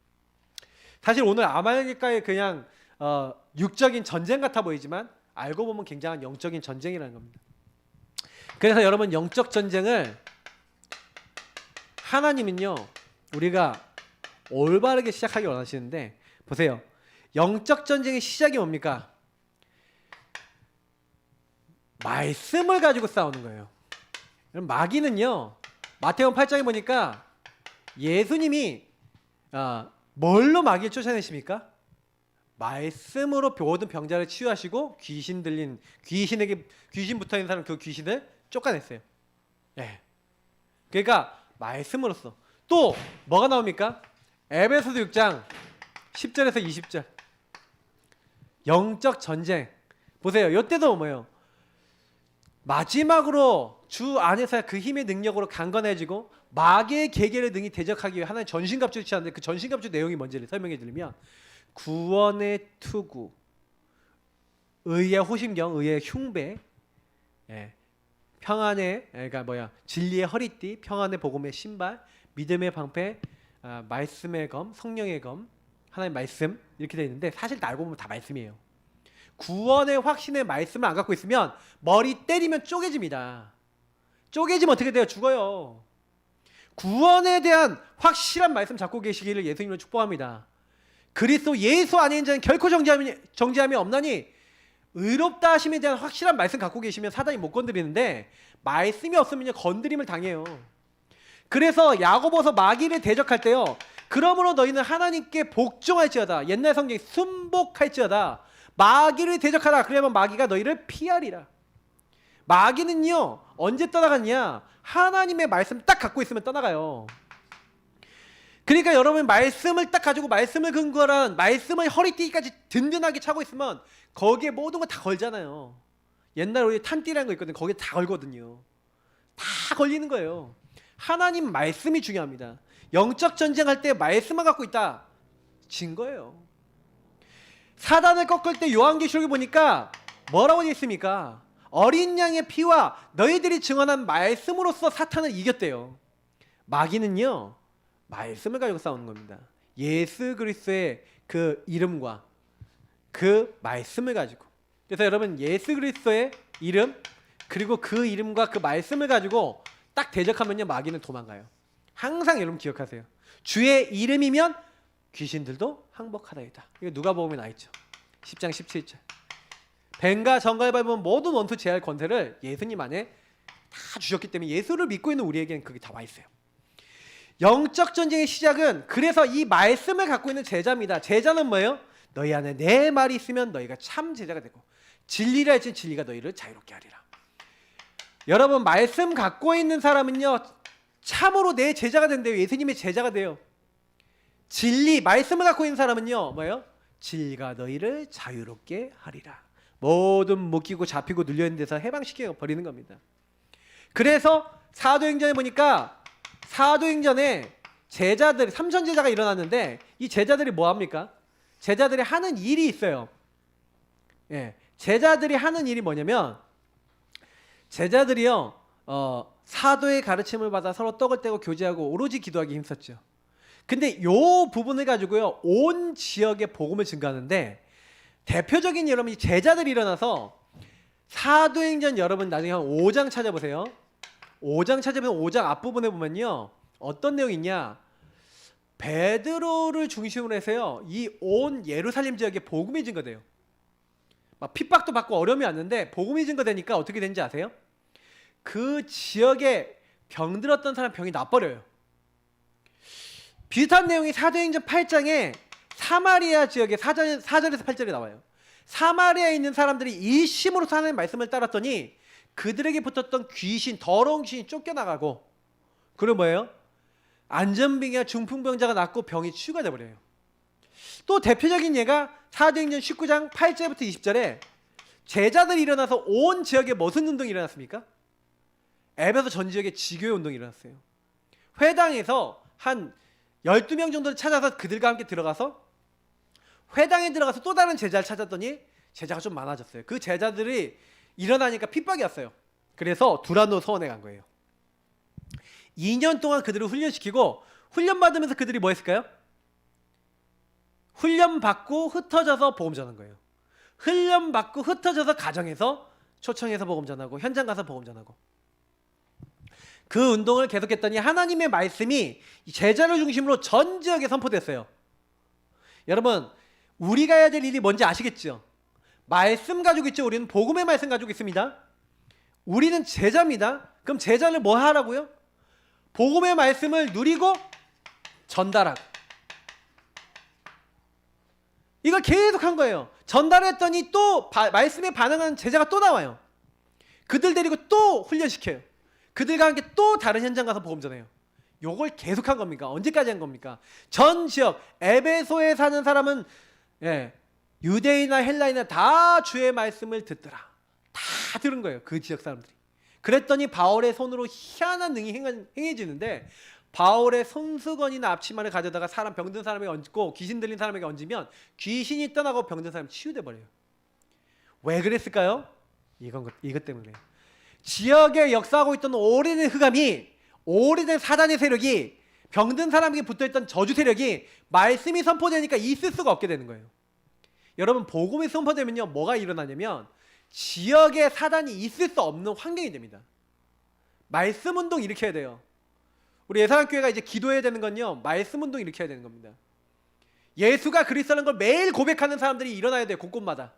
사실 오늘 아말렉과의 그냥 육적인 전쟁 같아 보이지만 알고 보면 굉장한 영적인 전쟁이라는 겁니다. 그래서 여러분 영적 전쟁을 하나님은요 우리가 올바르게 시작하기 원하시는데 보세요. 영적 전쟁의 시작이 뭡니까? 말씀을 가지고 싸우는 거예요. 마귀는요 마태복음 8장에 보니까 예수님이 뭘로 마귀를 쫓아내십니까? 말씀으로 모든 병자를 치유하시고 귀신 붙어있는 사람 그 귀신을 쫓아냈어요. 예. 그러니까 말씀으로써 또 뭐가 나옵니까? 에베소서 6장 10절에서 20절 영적 전쟁 보세요. 이때도 뭐예요? 마지막으로 주 안에서 그 힘의 능력으로 강건해지고 마귀의 계계를 능히 대적하기 위해 하나님 전신갑주를 취하는데 그 전신갑주 내용이 뭔지를 설명해 드리면 구원의 투구, 의의 호심경, 의의 흉배, 평안의 그러니까 진리의 허리띠, 평안의 복음의 신발, 믿음의 방패, 말씀의 검, 성령의 검, 하나님 말씀 이렇게 되어 있는데 사실 알고 보면 다 말씀이에요. 구원의 확신의 말씀을 안 갖고 있으면 머리 때리면 쪼개집니다. 쪼개지면 어떻게 돼요? 죽어요. 구원에 대한 확실한 말씀 잡고 계시기를 예수님으로 축복합니다. 그리스도 예수 안에 있는 자는 결코 정죄함이 없나니 의롭다 하심에 대한 확실한 말씀 갖고 계시면 사단이 못 건드리는데 말씀이 없으면 건드림을 당해요. 그래서 야고보서 마귀를 대적할 때요. 그러므로 너희는 하나님께 복종할지어다. 옛날 성경에 순복할지어다. 마귀를 대적하라. 그러면 마귀가 너희를 피하리라. 마귀는요 언제 떠나갔냐? 하나님의 말씀 딱 갖고 있으면 떠나가요. 그러니까 여러분 말씀을 딱 가지고 말씀을 근거한 말씀의 허리띠까지 든든하게 차고 있으면 거기에 모든 거 다 걸잖아요. 옛날 우리 탄띠라는 거 있거든요. 거기에 다 걸거든요. 다 걸리는 거예요. 하나님 말씀이 중요합니다. 영적 전쟁할 때 말씀만 갖고 있다 진 거예요. 사단을 꺾을 때 요한계시록에 보니까 뭐라고 되어 있습니까? 어린 양의 피와 너희들이 증언한 말씀으로써 사탄을 이겼대요. 마귀는요 말씀을 가지고 싸우는 겁니다. 예수 그리스도의 그 이름과 그 말씀을 가지고, 그래서 여러분 예수 그리스도의 이름 그리고 그 이름과 그 말씀을 가지고 딱 대적하면요 마귀는 도망가요. 항상 여러분 기억하세요. 주의 이름이면 귀신들도 항복하다이다. 이거 누가복음에 나와 있죠. 10장 17절. 뱀과 정갈을 밟으면 모든 원수 제할 권세를 예수님 안에 다 주셨기 때문에 예수를 믿고 있는 우리에게는 그게 다 와 있어요. 영적 전쟁의 시작은 그래서 이 말씀을 갖고 있는 제자입니다. 제자는 뭐예요? 너희 안에 내 말이 있으면 너희가 참 제자가 되고 진리라 할지는 진리가 너희를 자유롭게 하리라. 여러분 말씀 갖고 있는 사람은요 참으로 내 제자가 된대요. 예수님의 제자가 돼요. 진리 말씀을 갖고 있는 사람은요 뭐예요? 진리가 너희를 자유롭게 하리라. 모든 묶이고 잡히고 눌려있는 데서 해방시켜 버리는 겁니다. 그래서 사도행전에 보니까 사도행전에 제자들 삼천제자가 일어났는데 이 제자들이 뭐 합니까? 제자들이 하는 일이 있어요. 예, 제자들이 하는 일이 뭐냐면 제자들이요 사도의 가르침을 받아 서로 떡을 떼고 교제하고 오로지 기도하기 힘썼죠. 근데 요 부분을 가지고요 온 지역에 복음을 증가하는데 대표적인 여러분 이 제자들이 일어나서 사도행전 여러분 나중에 한 5장 찾아보세요. 5장 찾아보면 5장 앞부분에 보면요 어떤 내용이 있냐, 베드로를 중심으로 해서요 이 온 예루살렘 지역에 복음이 증거돼요. 막 핍박도 받고 어려움이 왔는데 복음이 증거되니까 어떻게 되는지 아세요? 그 지역에 병들었던 사람 병이 나버려요. 비슷한 내용이 사도행전 8장에 사마리아 지역에 4절에서 8절에 나와요. 사마리아에 있는 사람들이 일심으로 하나님의 말씀을 따랐더니 그들에게 붙었던 귀신, 더러운 귀신이 쫓겨나가고, 그리고 뭐예요? 안전병이나 중풍병자가 낫고 병이 치유가 돼버려요. 또 대표적인 예가 사도행전 19장 8절부터 20절에 제자들이 일어나서 온 지역에 무슨 운동이 일어났습니까? 에베소 전 지역에 지교회 운동이 일어났어요. 회당에서 한 12명 정도를 찾아서 그들과 함께 들어가서 회당에 들어가서 또 다른 제자를 찾았더니 제자가 좀 많아졌어요. 그 제자들이 일어나니까 핍박이 왔어요. 그래서 두란노 서원에 간 거예요. 2년 동안 그들을 훈련시키고 훈련받으면서 그들이 뭐 했을까요? 훈련받고 흩어져서 복음 전한 거예요. 훈련받고 흩어져서 가정에서 초청해서 복음 전하고 현장 가서 복음 전하고 그 운동을 계속했더니 하나님의 말씀이 제자를 중심으로 전 지역에 선포됐어요. 여러분 우리가 해야 될 일이 뭔지 아시겠죠? 말씀 가지고 있죠. 우리는 복음의 말씀 가지고 있습니다. 우리는 제자입니다. 그럼 제자를 뭐 하라고요? 복음의 말씀을 누리고 전달하고, 이걸 계속 한 거예요. 전달했더니 또 말씀에 반응하는 제자가 또 나와요. 그들 데리고 또 훈련시켜요. 그들과 함께 또 다른 현장 가서 복음 전해요. 요걸 계속한 겁니까? 언제까지 한 겁니까? 전 지역 에베소에 사는 사람은 유대인이나 헬라인이나 다 주의 말씀을 듣더라. 다 들은 거예요. 그 지역 사람들이. 그랬더니 바울의 손으로 희한한 능이 행해지는데 바울의 손수건이나 앞치마를 가져다가 사람 병든 사람에게 얹고 귀신 들린 사람에게 얹으면 귀신이 떠나고 병든 사람이 치유돼 버려요. 왜 그랬을까요? 이것 때문에요. 지역에 역사하고 있던 오래된 흑암이, 오래된 사단의 세력이, 병든 사람에게 붙어있던 저주 세력이 말씀이 선포되니까 있을 수가 없게 되는 거예요. 여러분 복음이 선포되면요 뭐가 일어나냐면 지역에 사단이 있을 수 없는 환경이 됩니다. 말씀 운동 일으켜야 돼요. 우리 예사학교회가 이제 기도해야 되는 건요 말씀 운동 일으켜야 되는 겁니다. 예수가 그리스도라는 걸 매일 고백하는 사람들이 일어나야 돼요. 곳곳마다.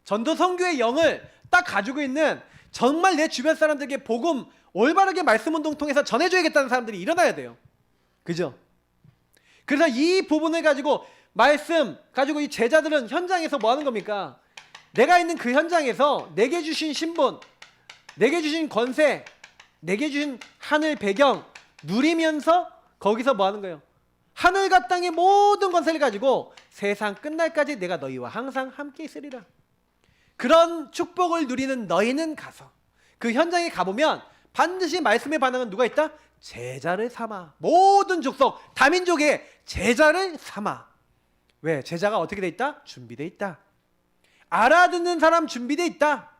전도 선교의 영을 딱 가지고 있는, 정말 내 주변 사람들에게 복음 올바르게 말씀 운동 통해서 전해줘야겠다는 사람들이 일어나야 돼요. 그죠? 그래서 이 부분을 가지고 말씀 가지고 이 제자들은 현장에서 뭐 하는 겁니까? 내가 있는 그 현장에서 내게 주신 신분, 내게 주신 권세, 내게 주신 하늘 배경 누리면서 거기서 뭐 하는 거예요? 하늘과 땅의 모든 권세를 가지고 세상 끝날까지 내가 너희와 항상 함께 있으리라. 그런 축복을 누리는 너희는 가서 그 현장에 가보면 반드시 말씀에 반응은 누가 있다? 제자를 삼아. 모든 족속 다민족의 제자를 삼아. 왜? 제자가 어떻게 돼 있다? 준비돼 있다. 알아듣는 사람 준비돼 있다.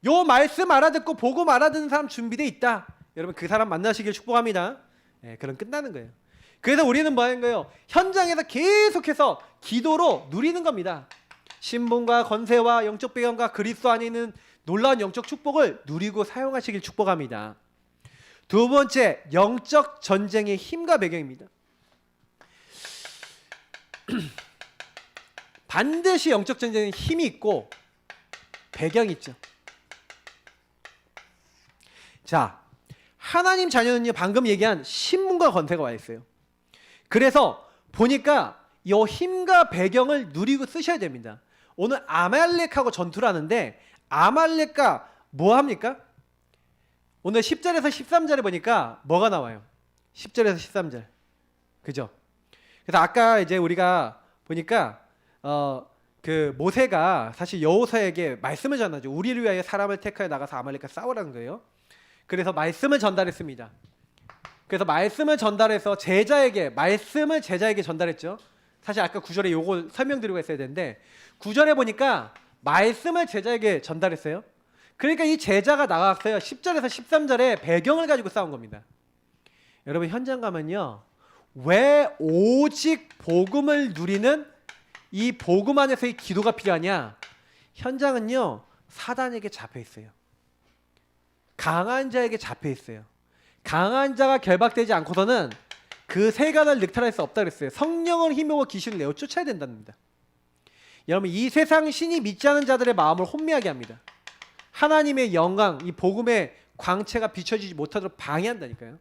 요 말씀 알아듣고 복음 알아듣는 사람 준비돼 있다. 여러분 그 사람 만나시길 축복합니다. 그럼 끝나는 거예요. 그래서 우리는 뭐 하는 거예요? 현장에서 계속해서 기도로 누리는 겁니다. 신분과 권세와 영적 배경과 그리스도 안에 있는 놀라운 영적 축복을 누리고 사용하시길 축복합니다. 두 번째, 영적 전쟁의 힘과 배경입니다. 반드시 영적 전쟁에 힘이 있고 배경이 있죠. 자, 하나님 자녀는요, 방금 얘기한 신분과 권세가 와 있어요. 그래서 보니까 이 힘과 배경을 누리고 쓰셔야 됩니다. 오늘 아말렉하고 전투를 하는데 아말렉과 뭐 합니까? 오늘 10절에서 13절에 보니까 뭐가 나와요? 10절에서 13절. 그죠? 그래서 아까 이제 우리가 보니까 그 모세가 사실 여호수아에게 말씀을 전하죠. 우리를 위하여 사람을 택하여 나가서 아말렉과 싸우라는 거예요. 그래서 말씀을 전달했습니다. 그래서 말씀을 전달해서 말씀을 제자에게 전달했죠. 사실 아까 9절에 요거 설명드리고 했어야 되는데 9절에 보니까 말씀을 제자에게 전달했어요. 그러니까 이 제자가 나갔어요. 10절에서 13절에 배경을 가지고 싸운 겁니다. 여러분 현장 가면요, 왜 오직 복음을 누리는 이 복음 안에서의 기도가 필요하냐? 현장은요, 사단에게 잡혀 있어요. 강한 자에게 잡혀 있어요. 강한 자가 결박되지 않고서는 그 세간을 늑탈할 수 없다 그랬어요. 성령을 힘입어 귀신을 내어 쫓아야 된답니다. 여러분 이 세상 신이 믿지 않은 자들의 마음을 혼미하게 합니다. 하나님의 영광, 이 복음의 광채가 비춰지지 못하도록 방해한다니까요.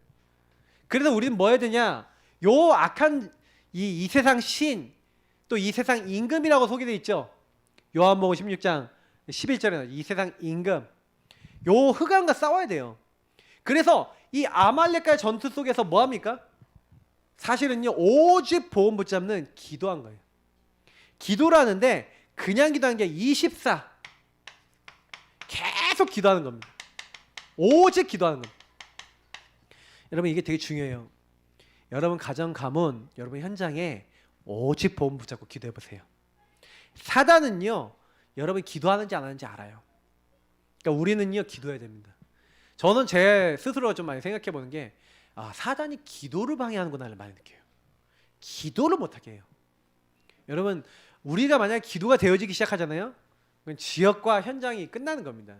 그래서 우리는 뭐 해야 되냐? 요 악한 이 세상 신, 또 이 세상 임금이라고 소개되어 있죠. 요한복음 16장 11절에 이 세상 임금, 요 흑암과 싸워야 돼요. 그래서 이 아말렉과의 전투 속에서 뭐 합니까? 사실은요, 오직 복음 붙잡는 기도한 거예요. 기도를 하는데 그냥 기도하는 게 24 계속 기도하는 겁니다. 오직 기도하는 겁니다. 여러분 이게 되게 중요해요. 여러분 가정 가문, 여러분 현장에 오직 복음 붙잡고 기도해 보세요. 사단은요, 여러분 기도하는지 안 하는지 알아요. 그러니까 우리는요, 기도해야 됩니다. 저는 제 스스로 좀 많이 생각해 보는 게, 사단이 기도를 방해하는구나를 많이 느껴요. 기도를 못하게 해요. 여러분 우리가 만약에 기도가 되어지기 시작하잖아요, 그건 지역과 현장이 끝나는 겁니다.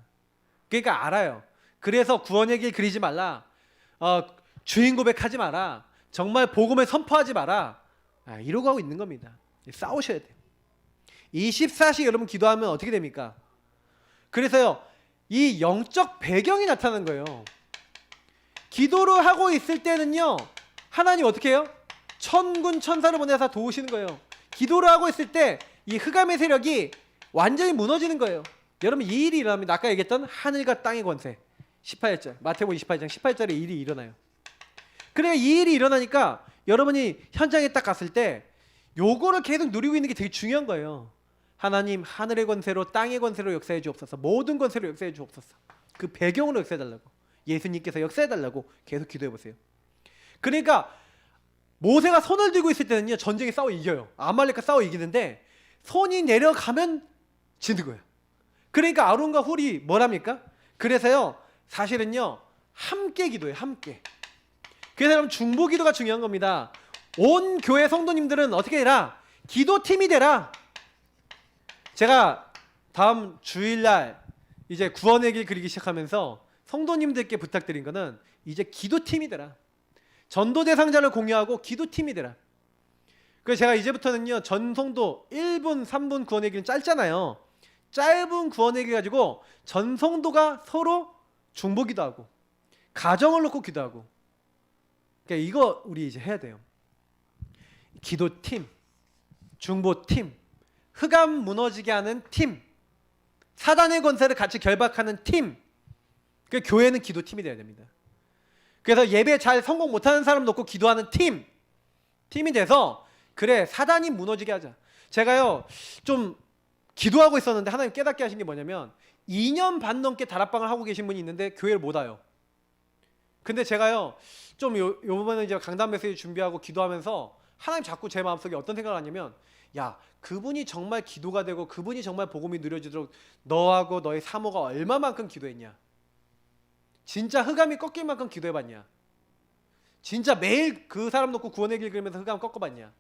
그러니까 알아요. 그래서 구원의 길 그리지 말라, 주인 고백하지 마라, 정말 복음을 선포하지 마라, 이러고 하고 있는 겁니다. 싸우셔야 돼요. 24시 여러분 기도하면 어떻게 됩니까? 그래서요, 이 영적 배경이 나타나는 거예요. 기도를 하고 있을 때는요, 하나님 어떻게 해요? 천군 천사를 보내서 도우시는 거예요. 기도를 하고 있을 때 이 흑암의 세력이 완전히 무너지는 거예요. 여러분 이 일이 일어납니다. 아까 얘기했던 하늘과 땅의 권세, 18절 마태복음 28장 18절에 이 일이 일어나요. 그래, 이 일이 일어나니까 여러분이 현장에 딱 갔을 때 요거를 계속 누리고 있는 게 되게 중요한 거예요. 하나님 하늘의 권세로 땅의 권세로 역사해 주옵소서, 모든 권세로 역사해 주옵소서. 그 배경으로 역사해 달라고, 예수님께서 역사해 달라고 계속 기도해 보세요. 그러니까 모세가 손을 들고 있을 때는요, 전쟁에 싸워 이겨요. 아말렉과 싸워 이기는데 손이 내려가면 지는 거예요. 그러니까 아론과 훌이 뭐랍니까? 그래서요, 사실은요, 함께 기도해요. 함께. 그래서 여러분 중보기도가 중요한 겁니다. 온 교회 성도님들은 어떻게 해라? 기도팀이 되라. 제가 다음 주일날 이제 구원의 길 그리기 시작하면서 성도님들께 부탁드린 거는 이제 기도팀이 되라. 전도 대상자를 공유하고 기도팀이 되라. 그래서 제가 이제부터는요, 전 성도 1분 3분 구원의 길은 짧잖아요. 짧은 구원의 길 가지고 전 성도가 서로 중보기도하고 가정을 놓고 기도하고, 그러니까 이거 우리 이제 해야 돼요. 기도팀, 중보팀, 흑암 무너지게 하는 팀, 사단의 권세를 같이 결박하는 팀. 그 교회는 기도팀이 돼야 됩니다. 그래서 예배 잘 성공 못하는 사람 놓고 기도하는 팀이 돼서, 그래 사단이 무너지게 하자. 제가요 좀 기도하고 있었는데 하나님 깨닫게 하신 게 뭐냐면, 2년 반 넘게 다락방을 하고 계신 분이 있는데 교회를 못 와요. 근데 제가요 좀 요번에 이제 강단 메시지 준비하고 기도하면서 하나님 자꾸 제 마음속에 어떤 생각을 하냐면, 야 그분이 정말 기도가 되고 그분이 정말 복음이 누려지도록 너하고 너의 사모가 얼마만큼 기도했냐? 진짜 흑암이 꺾일 만큼 기도해봤냐? 진짜 매일 그 사람 놓고 구원의 길 그리면서 흑암 꺾어봤냐?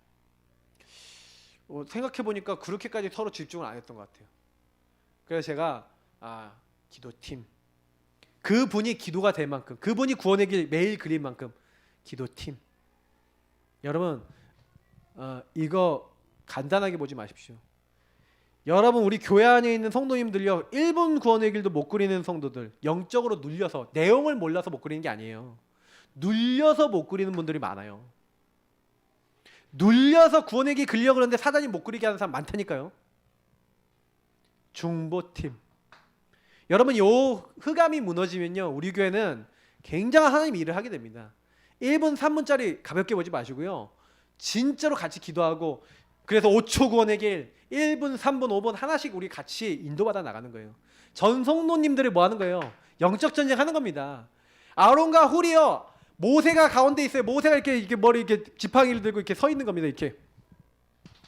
생각해보니까 그렇게까지 서로 집중을 안 했던 것 같아요. 그래서 제가 기도팀, 그분이 기도가 될 만큼, 그분이 구원의 길 매일 그릴 만큼 기도팀. 여러분 이거 간단하게 보지 마십시오. 여러분 우리 교회 안에 있는 성도님들요, 1분 구원의 길도 못 그리는 성도들, 영적으로 눌려서, 내용을 몰라서 못 그리는 게 아니에요. 눌려서 못 그리는 분들이 많아요. 눌려서 구원의 길 그리려고 그러는데 사단이 못 그리게 하는 사람 많다니까요. 중보팀. 여러분 요 흑암이 무너지면요, 우리 교회는 굉장한 하나님 일을 하게 됩니다. 1분 3분짜리 가볍게 보지 마시고요, 진짜로 같이 기도하고, 그래서 5초 구원의 길, 1분 3분 5분 하나씩 우리 같이 인도받아 나가는 거예요. 전 성도님들이 뭐 하는 거예요? 영적 전쟁 하는 겁니다. 아론과 훌이요, 모세가 가운데 있어요. 모세가 이렇게 머리 이렇게 지팡이를 들고 이렇게 서 있는 겁니다. 이렇게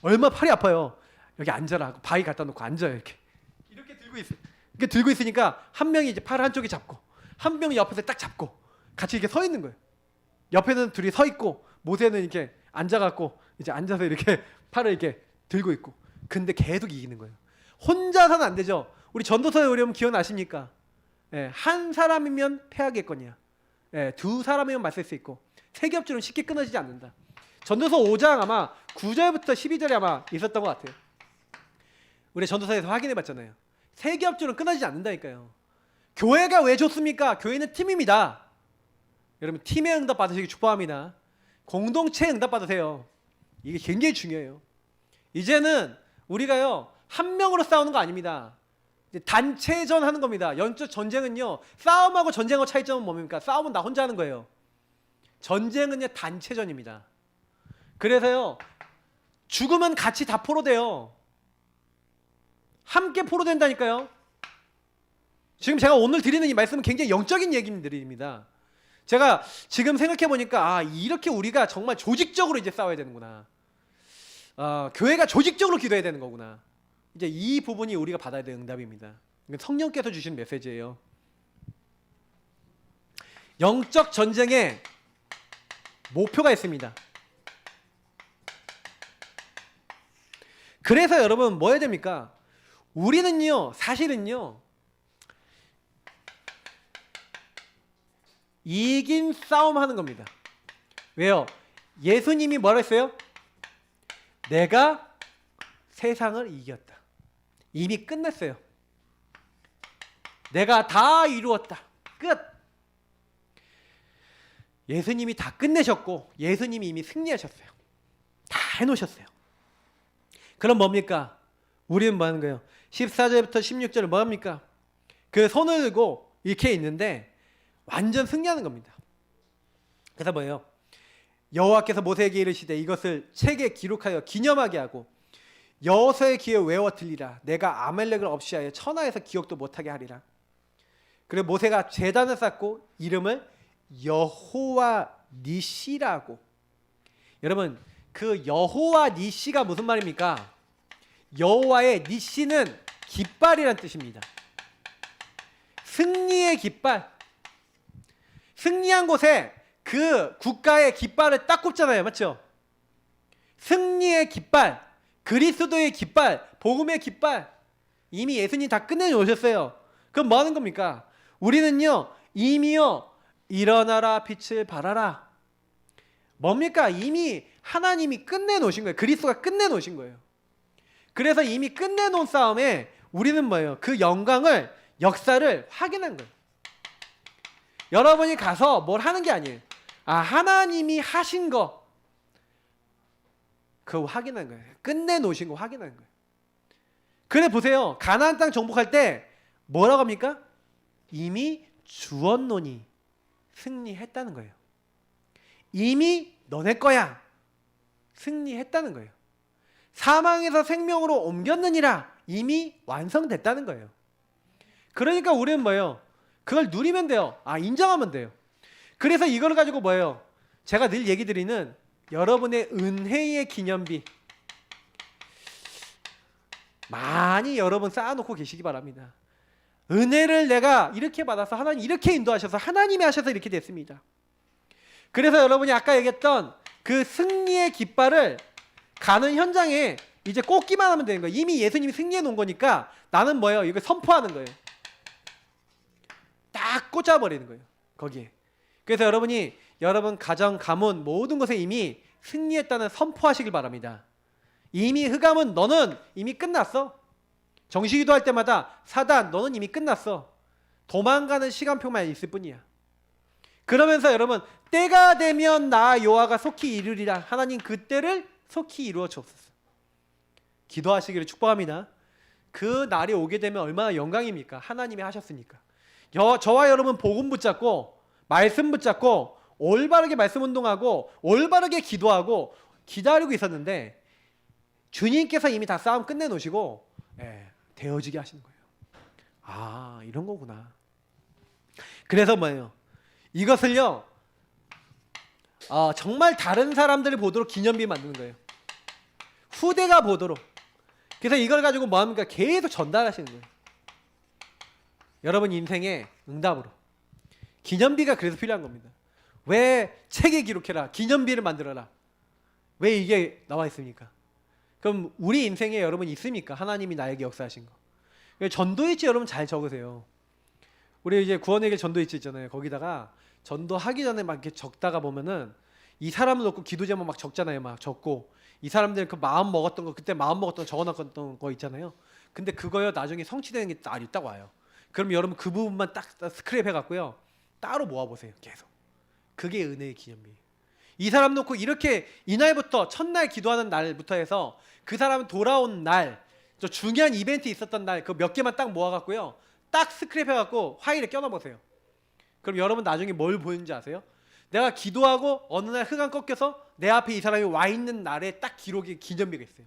얼마 팔이 아파요. 여기 앉아라 하고 바위 갖다 놓고 앉아요. 이렇게 들고 있어요. 이렇게 들고 있으니까 한 명이 이제 팔 한쪽에 잡고, 한 명이 옆에서 딱 잡고 같이 이렇게 서 있는 거예요. 옆에는 둘이 서 있고, 모세는 이렇게 앉아갖고 이제 앉아서 이렇게 팔을 이렇게 들고 있고. 근데 계속 이기는 거예요. 혼자서는 안 되죠. 우리 전도서에 의뢰하면 기억나십니까? 한 사람이면 패하겠거냐, 두 사람이면 맞설 수 있고, 세 겹줄은 쉽게 끊어지지 않는다. 전도서 5장 아마 9절부터 12절에 아마 있었던 것 같아요. 우리 전도서에서 확인해 봤잖아요. 세 겹줄은 끊어지지 않는다니까요. 교회가 왜 좋습니까? 교회는 팀입니다. 여러분 팀의 응답 받으시기 축복합니다. 공동체의 응답 받으세요. 이게 굉장히 중요해요. 이제는 우리가요, 한 명으로 싸우는 거 아닙니다. 단체전 하는 겁니다. 영적 전쟁은요, 싸움하고 전쟁하고 차이점은 뭡니까? 싸움은 나 혼자 하는 거예요. 전쟁은요, 단체전입니다. 그래서요, 죽으면 같이 다 포로돼요. 함께 포로된다니까요. 지금 제가 오늘 드리는 이 말씀은 굉장히 영적인 얘기들입니다. 제가 지금 생각해 보니까 이렇게 우리가 정말 조직적으로 이제 싸워야 되는구나. 교회가 조직적으로 기도해야 되는 거구나. 이제 이 부분이 우리가 받아야 될 응답입니다. 이건 성령께서 주신 메시지예요. 영적 전쟁에 목표가 있습니다. 그래서 여러분 뭐 해야 됩니까? 우리는요, 사실은요, 이긴 싸움 하는 겁니다. 왜요? 예수님이 뭐라 했어요? 내가 세상을 이겼다. 이미 끝났어요. 내가 다 이루었다. 끝. 예수님이 다 끝내셨고, 예수님이 이미 승리하셨어요. 다 해놓으셨어요. 그럼 뭡니까? 우리는 뭐 하는 거예요? 14절부터 16절은 뭐 합니까? 그 손을 들고 이렇게 있는데 완전 승리하는 겁니다. 그래서 뭐예요? 여호와께서 모세에게 이르시되 이것을 책에 기록하여 기념하게 하고 여호수아의 귀에 외워 들리라. 내가 아말렉을 없이하여 천하에서 기억도 못하게 하리라. 그리고 모세가 제단을 쌓고 이름을 여호와 니시라고. 여러분 그 여호와 니시가 무슨 말입니까? 여호와의 니시는 깃발이란 뜻입니다. 승리의 깃발. 승리한 곳에 그 국가의 깃발을 딱 꼽잖아요. 맞죠? 승리의 깃발, 그리스도의 깃발, 복음의 깃발. 이미 예수님 다 끝내놓으셨어요. 그럼 뭐 하는 겁니까? 우리는요, 이미요, 일어나라 빛을 발하라. 뭡니까? 이미 하나님이 끝내놓으신 거예요. 그리스도가 끝내놓으신 거예요. 그래서 이미 끝내놓은 싸움에 우리는 뭐예요? 그 영광을, 역사를 확인한 거예요. 여러분이 가서 뭘 하는 게 아니에요. 하나님이 하신 거, 그거 확인한 거예요. 끝내놓으신 거 확인한 거예요. 그래 보세요. 가나안 땅 정복할 때 뭐라고 합니까? 이미 주었노니 승리했다는 거예요. 이미 너네 거야. 승리했다는 거예요. 사망에서 생명으로 옮겼느니라. 이미 완성됐다는 거예요. 그러니까 우리는 뭐예요? 그걸 누리면 돼요. 인정하면 돼요. 그래서 이걸 가지고 뭐예요? 제가 늘 얘기 드리는 여러분의 은혜의 기념비 많이 여러분 쌓아놓고 계시기 바랍니다. 은혜를 내가 이렇게 받아서 하나님 이렇게 인도하셔서 하나님이 하셔서 이렇게 됐습니다. 그래서 여러분이 아까 얘기했던 그 승리의 깃발을 가는 현장에 이제 꽂기만 하면 되는 거예요. 이미 예수님이 승리해 놓은 거니까 나는 뭐예요? 이걸 선포하는 거예요. 딱 꽂아버리는 거예요. 거기에. 그래서 여러분이 여러분 가정, 가문 모든 것에 이미 승리했다는 선포하시길 바랍니다. 이미 흑암은 너는 이미 끝났어. 정시기도 할 때마다 사단 너는 이미 끝났어. 도망가는 시간표만 있을 뿐이야. 그러면서 여러분 때가 되면 나 여호와가 속히 이루리라. 하나님 그 때를 속히 이루어 주옵소서. 기도하시기를 축복합니다. 그 날이 오게 되면 얼마나 영광입니까? 하나님이 하셨으니까. 저와 여러분 복음 붙잡고 말씀 붙잡고 올바르게 말씀 운동하고 올바르게 기도하고 기다리고 있었는데 주님께서 이미 다 싸움 끝내놓으시고 되어지게 하시는 거예요. 아, 이런 거구나. 그래서 뭐예요? 이것을요 정말 다른 사람들이 보도록 기념비 만드는 거예요. 후대가 보도록. 그래서 이걸 가지고 뭐합니까? 계속 전달하시는 거예요. 여러분 인생의 응답으로. 기념비가 그래서 필요한 겁니다. 왜 책에 기록해라, 기념비를 만들어라, 왜 이게 나와 있습니까? 그럼 우리 인생에 여러분 있습니까? 하나님이 나에게 역사하신 거. 전도일지 여러분 잘 적으세요. 우리 이제 구원의 길 전도일지 있잖아요. 거기다가 전도하기 전에 막 이렇게 적다가 보면은 이 사람을 놓고 기도 제목 막 적잖아요. 막 적고 이 사람들 그 마음 먹었던 거, 그때 마음 먹었던 거 적어놨던 거 있잖아요. 근데 그거요 나중에 성취되는 게 딱 있다고 와요. 그럼 여러분 그 부분만 딱 스크랩 해갖고요 따로 모아보세요. 계속. 그게 은혜의 기념비예요. 이 사람 놓고 이렇게 이날부터 첫날 기도하는 날부터 해서 그 사람 돌아온 날, 저 중요한 이벤트 있었던 날 그 몇 개만 딱 모아갖고요 딱 스크랩 해갖고 파일에 껴넣어보세요. 그럼 여러분 나중에 뭘 보이는지 아세요? 내가 기도하고 어느 날 흑암 꺾여서 내 앞에 이 사람이 와 있는 날에 딱 기록이 기념비가 있어요.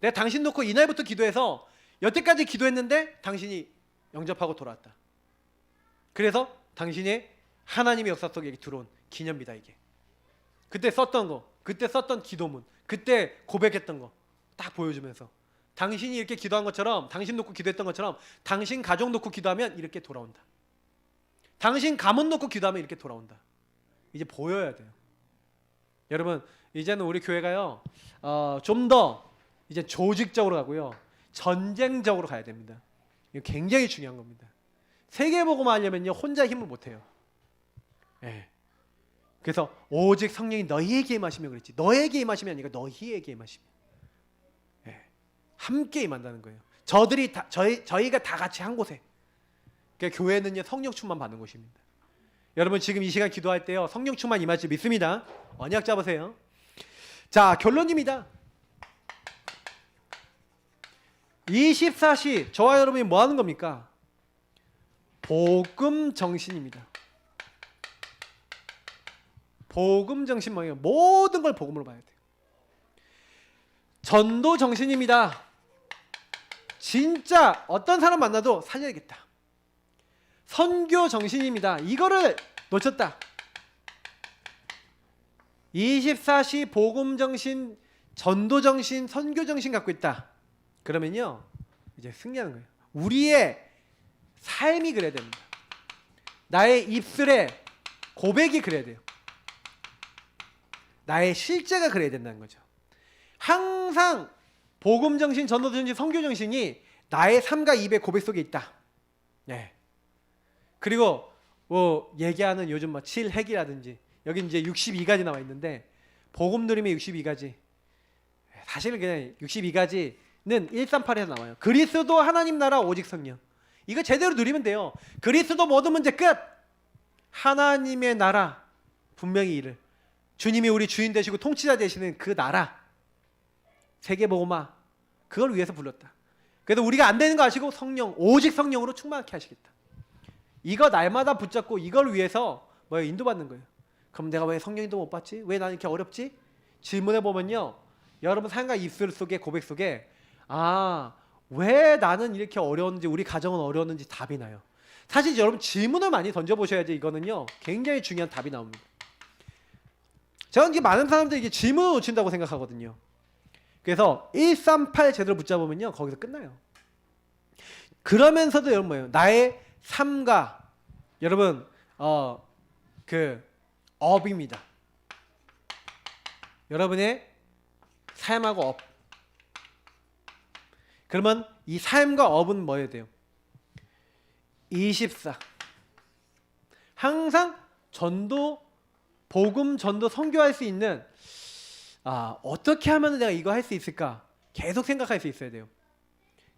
내가 당신 놓고 이날부터 기도해서 여태까지 기도했는데 당신이 영접하고 돌아왔다. 그래서 당신의 하나님의 역사 속에 들어온 기념비다 이게. 그때 썼던 거, 그때 썼던 기도문, 그때 고백했던 거 딱 보여주면서 당신이 이렇게 기도한 것처럼, 당신 놓고 기도했던 것처럼 당신 가족 놓고 기도하면 이렇게 돌아온다. 당신 가문 놓고 기도하면 이렇게 돌아온다. 이제 보여야 돼요. 여러분 이제는 우리 교회가요 좀 더 이제 조직적으로 가고요 전쟁적으로 가야 됩니다. 이거 굉장히 중요한 겁니다. 세계복음화 하려면요 혼자 힘을 못해요. 그래서 오직 성령이 너희에게 임하시면 그랬지, 너에게 임하시면 아니라 너희에게 임하시면 함께 임한다는 거예요. 저희가 다 같이 한 곳에. 그러니까 교회는요 성령 충만 받는 곳입니다. 여러분 지금 이 시간 기도할 때요 성령 충만 임할 줄 믿습니다. 언약 잡으세요. 자, 결론입니다. 24시 저와 여러분이 뭐 하는 겁니까? 복음 정신입니다. 복음 정신 뭐예요? 모든 걸 복음으로 봐야 돼요. 전도 정신입니다. 진짜 어떤 사람 만나도 살려야겠다. 선교 정신입니다. 이거를 놓쳤다. 24시 복음 정신, 전도 정신, 선교 정신 갖고 있다. 그러면요 이제 승리하는 거예요. 우리의 삶이 그래야 됩니다. 나의 입술에 고백이 그래야 돼요. 나의 실제가 그래야 된다는 거죠. 항상 복음 정신, 전도 정신, 선교 정신이 나의 삶과 입의 고백 속에 있다. 그리고 뭐 얘기하는 요즘 뭐 7핵이라든지 여기 이제 62가지 나와 있는데 복음 누림의 62가지. 사실은 그냥 62가지는 138에서 나와요. 그리스도 하나님 나라 오직 성령. 이거 제대로 누리면 돼요. 그리스도 모든 문제 끝. 하나님의 나라 분명히 이를. 주님이 우리 주인 되시고 통치자 되시는 그 나라. 세계복음화 그걸 위해서 불렀다. 그래서 우리가 안 되는 거 아시고 성령, 오직 성령으로 충만하게 하시겠다. 이거 날마다 붙잡고 이걸 위해서 뭐예요? 인도받는 거예요. 그럼 내가 왜 성령인도 못 받지? 왜 나는 이렇게 어렵지? 질문해 보면요 여러분 삶과 입술 속에 고백 속에 왜 나는 이렇게 어려웠는지, 우리 가정은 어려웠는지 답이 나요. 사실 여러분 질문을 많이 던져보셔야지 이거는요 굉장히 중요한 답이 나옵니다. 저는 이게 많은 사람들이 이게 질문을 놓친다고 생각하거든요. 그래서 138 제대로 붙잡으면요 거기서 끝나요. 그러면서도 여러분 뭐예요? 나의 삶과 여러분 그 업입니다. 여러분의 삶하고 업. 그러면 이 삶과 업은 뭐여야 돼요? 24. 항상 전도, 복음 전도 선교할 수 있는 어떻게 하면 내가 이거 할 수 있을까? 계속 생각할 수 있어야 돼요.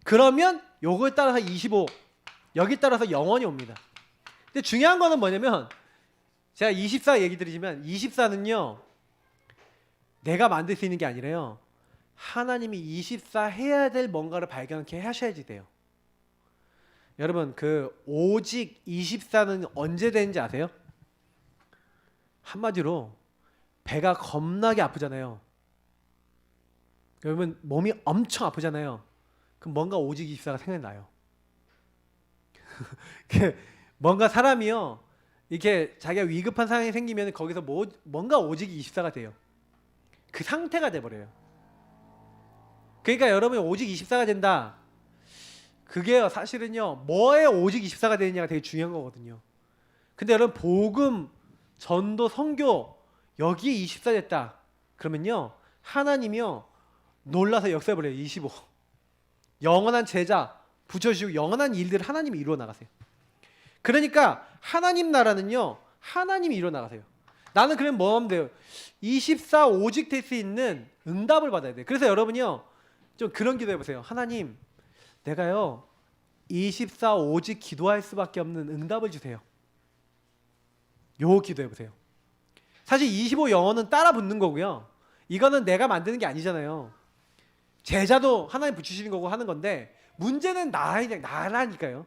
그러면 요거에 따라서 25, 여기 따라서 영원히 옵니다. 근데 중요한 거는 뭐냐면 제가 24 얘기 드리지만 24는요 내가 만들 수 있는 게 아니라요 하나님이 24 해야 될 뭔가를 발견케 하셔야지 돼요. 여러분 그 오직 24는 언제 되는지 아세요? 한마디로 배가 겁나게 아프잖아요. 여러분 몸이 엄청 아프잖아요. 그럼 뭔가 오직 24가 생각나요. 뭔가 사람이요 이렇게 자기가 위급한 상황이 생기면 거기서 뭔가 오직 24가 돼요. 그 상태가 돼버려요. 그러니까 여러분이 오직 24가 된다. 그게 사실은요 뭐에 오직 24가 되느냐가 되게 중요한 거거든요. 근데 여러분 복음, 전도, 선교 여기에 24 됐다. 그러면요 하나님이요 놀라서 역사해버려요. 25 영원한 제자 붙여주시고 영원한 일들을 하나님이 이루어 나가세요. 그러니까 하나님 나라는요 하나님이 이루어 나가세요. 나는 그럼 뭐 하면 돼요? 24 오직 될 수 있는 응답을 받아야 돼요. 그래서 여러분이요 좀 그런 기도 해보세요. 하나님 내가요 24 오직 기도할 수밖에 없는 응답을 주세요. 요 기도해보세요. 사실 25 영어는 따라 붙는 거고요. 이거는 내가 만드는 게 아니잖아요. 제자도 하나님 붙이시는 거고 하는 건데 문제는 나라니까요.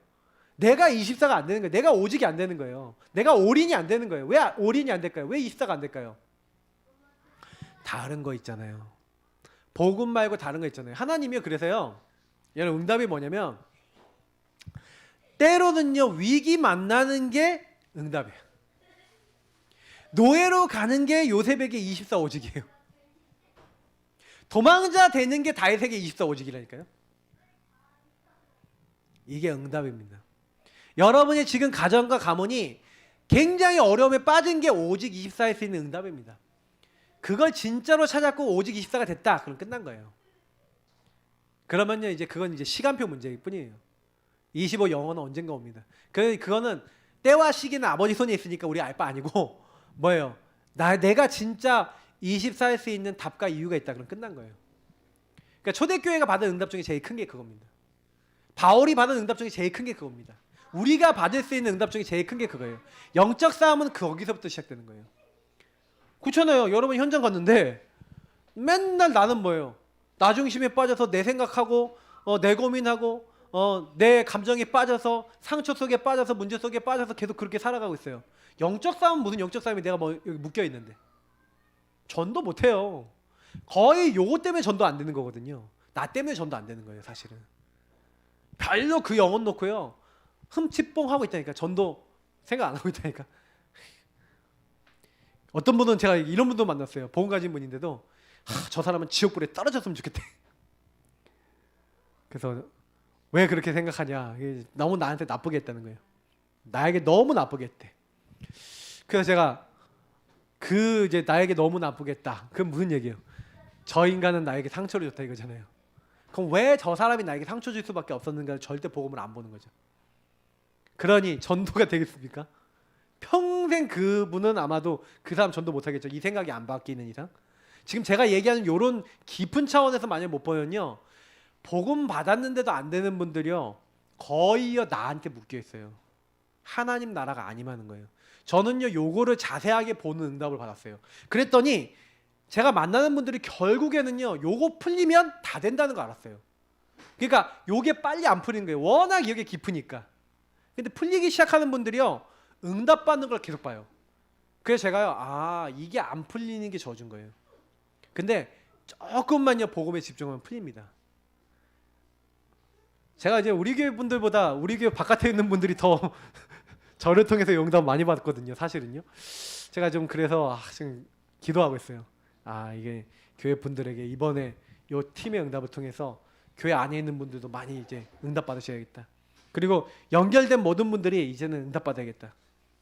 내가 24가 안 되는 거예요. 내가 오직이 안 되는 거예요. 내가 올인이 안 되는 거예요. 왜 올인이 안 될까요? 왜 24가 안 될까요? 다른 거 있잖아요. 복음 말고 다른 거 있잖아요. 하나님이요 그래서요 여러분 응답이 뭐냐면 때로는요 위기 만나는 게 응답이에요. 노예로 가는 게 요셉에게 24 오직이에요. 도망자 되는 게 다윗에게 24 오직이라니까요. 이게 응답입니다. 여러분의 지금 가정과 가문이 굉장히 어려움에 빠진 게 오직 24일 수 있는 응답입니다. 그걸 진짜로 찾았고 오직 24가 됐다. 그럼 끝난 거예요. 그러면요 이제 그건 이제 시간표 문제일 뿐이에요. 25 영어는 언젠가 옵니다. 그거는 때와 시기는 아버지 손에 있으니까 우리 알 바 아니고 뭐예요? 내가 진짜 24일 수 있는 답과 이유가 있다. 그럼 끝난 거예요. 그러니까 초대교회가 받은 응답 중에 제일 큰 게 그겁니다. 바울이 받은 응답 중에 제일 큰 게 그겁니다. 우리가 받을 수 있는 응답 중에 제일 큰 게 그거예요. 영적 싸움은 거기서부터 시작되는 거예요. 그렇잖아요. 여러분 현장 갔는데 맨날 나는 뭐예요? 나 중심에 빠져서 내 생각하고 내 고민하고 내 감정에 빠져서 상처 속에 빠져서 문제 속에 빠져서 계속 그렇게 살아가고 있어요. 영적 싸움은 무슨 영적 싸움이 내가 뭐 여기 묶여 있는데 전도 못해요. 거의 요거 때문에 전도 안 되는 거거든요. 나 때문에 전도 안 되는 거예요 사실은. 별로 그 영혼 놓고요 흠칫뽕 하고 있다니까. 전도 생각 안 하고 있다니까. 어떤 분은 제가 이런 분도 만났어요. 복음 가진 분인데도 저 사람은 지옥불에 떨어졌으면 좋겠대. 그래서 왜 그렇게 생각하냐. 너무 나한테 나쁘게 했다는 거예요. 나에게 너무 나쁘게 했대. 그래서 제가 이제 나에게 너무 나쁘게 했다. 그건 무슨 얘기예요? 저 인간은 나에게 상처를 줬다 이거잖아요. 그럼 왜 저 사람이 나에게 상처 줄 수밖에 없었는가를 절대 복음을 안 보는 거죠. 그러니 전도가 되겠습니까? 평생 그분은 아마도 그 사람 전도 못하겠죠. 이 생각이 안 바뀌는 이상. 지금 제가 얘기하는 이런 깊은 차원에서 만약 못 보면요 복음 받았는데도 안 되는 분들이요 거의요 나한테 묶여 있어요. 하나님 나라가 아니라는 거예요. 저는요 요거를 자세하게 보는 응답을 받았어요. 그랬더니 제가 만나는 분들이 결국에는요 요거 풀리면 다 된다는 거 알았어요. 그러니까 요게 빨리 안 풀리는 거예요. 워낙 이게 깊으니까. 근데 풀리기 시작하는 분들이요 응답받는 걸 계속 봐요. 그래서 제가요 이게 안 풀리는 게 저준 거예요. 근데 조금만요 복음에 집중하면 풀립니다. 제가 이제 우리 교회 분들보다 우리 교회 바깥에 있는 분들이 더 저를 통해서 응답 많이 받거든요. 사실은요. 제가 좀 그래서 지금 기도하고 있어요. 이게 교회 분들에게 이번에 요 팀의 응답을 통해서 교회 안에 있는 분들도 많이 이제 응답 받으셔야겠다. 그리고 연결된 모든 분들이 이제는 응답 받아야겠다.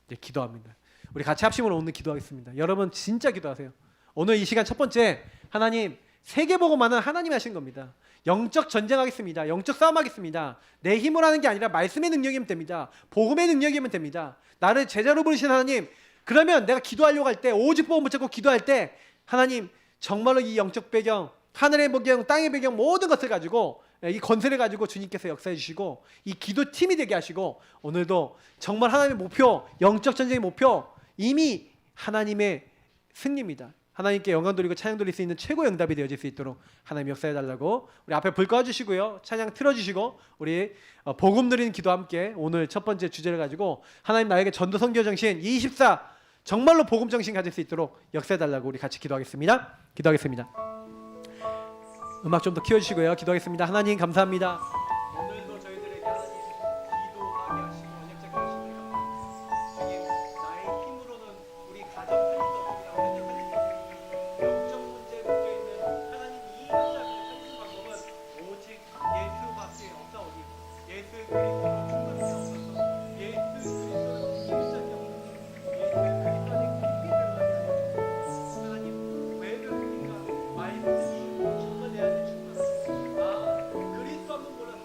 이제 기도합니다. 우리 같이 합심으로 오늘 기도하겠습니다. 여러분 진짜 기도하세요. 오늘 이 시간 첫 번째, 하나님 세계복음화는 하나님이 하신 겁니다. 영적 전쟁하겠습니다. 영적 싸움하겠습니다. 내 힘으로 하는 게 아니라 말씀의 능력이면 됩니다. 복음의 능력이면 됩니다. 나를 제자로 부르신 하나님, 그러면 내가 기도하려고 할 때, 오직 복음 붙잡고 기도할 때 하나님 정말로 이 영적 배경, 하늘의 배경, 땅의 배경 모든 것을 가지고, 이 건설을 가지고 주님께서 역사해 주시고 이 기도팀이 되게 하시고, 오늘도 정말 하나님의 목표, 영적 전쟁의 목표 이미 하나님의 승리입니다. 하나님께 영광 돌리고 찬양 돌릴 수 있는 최고의 응답이 되어질 수 있도록 하나님 역사해 달라고, 우리 앞에 불 꺼주시고요, 찬양 틀어주시고 우리 복음 누리는 기도 함께 오늘 첫 번째 주제를 가지고 하나님 나에게 전도 선교 정신 24 정말로 복음 정신 가질 수 있도록 역사해 달라고 우리 같이 기도하겠습니다. 기도하겠습니다. 음악 좀 더 키워주시고요. 기도하겠습니다. 하나님 감사합니다. 오늘도 저희들에게 하나님 기도하게 하시고 언약자게 하시니 감사합니다. 주님, 나의 힘으로는 우리 가정 살릴 수 없습니다. 하나님 영적 문제에 묶여있는 하나님 이 현장을 살리는 방법은 오직 예수밖에 없사오니 예수 그리스도로 충만히 없어서 예수 그리스도로 이웃자비 없어서 예수 그리스도 안에 깊이 들어가게 하시고 하나님 외벽이니까 말씀이 충만해야 돼. 충만해. 그리스도 한번 몰랐어.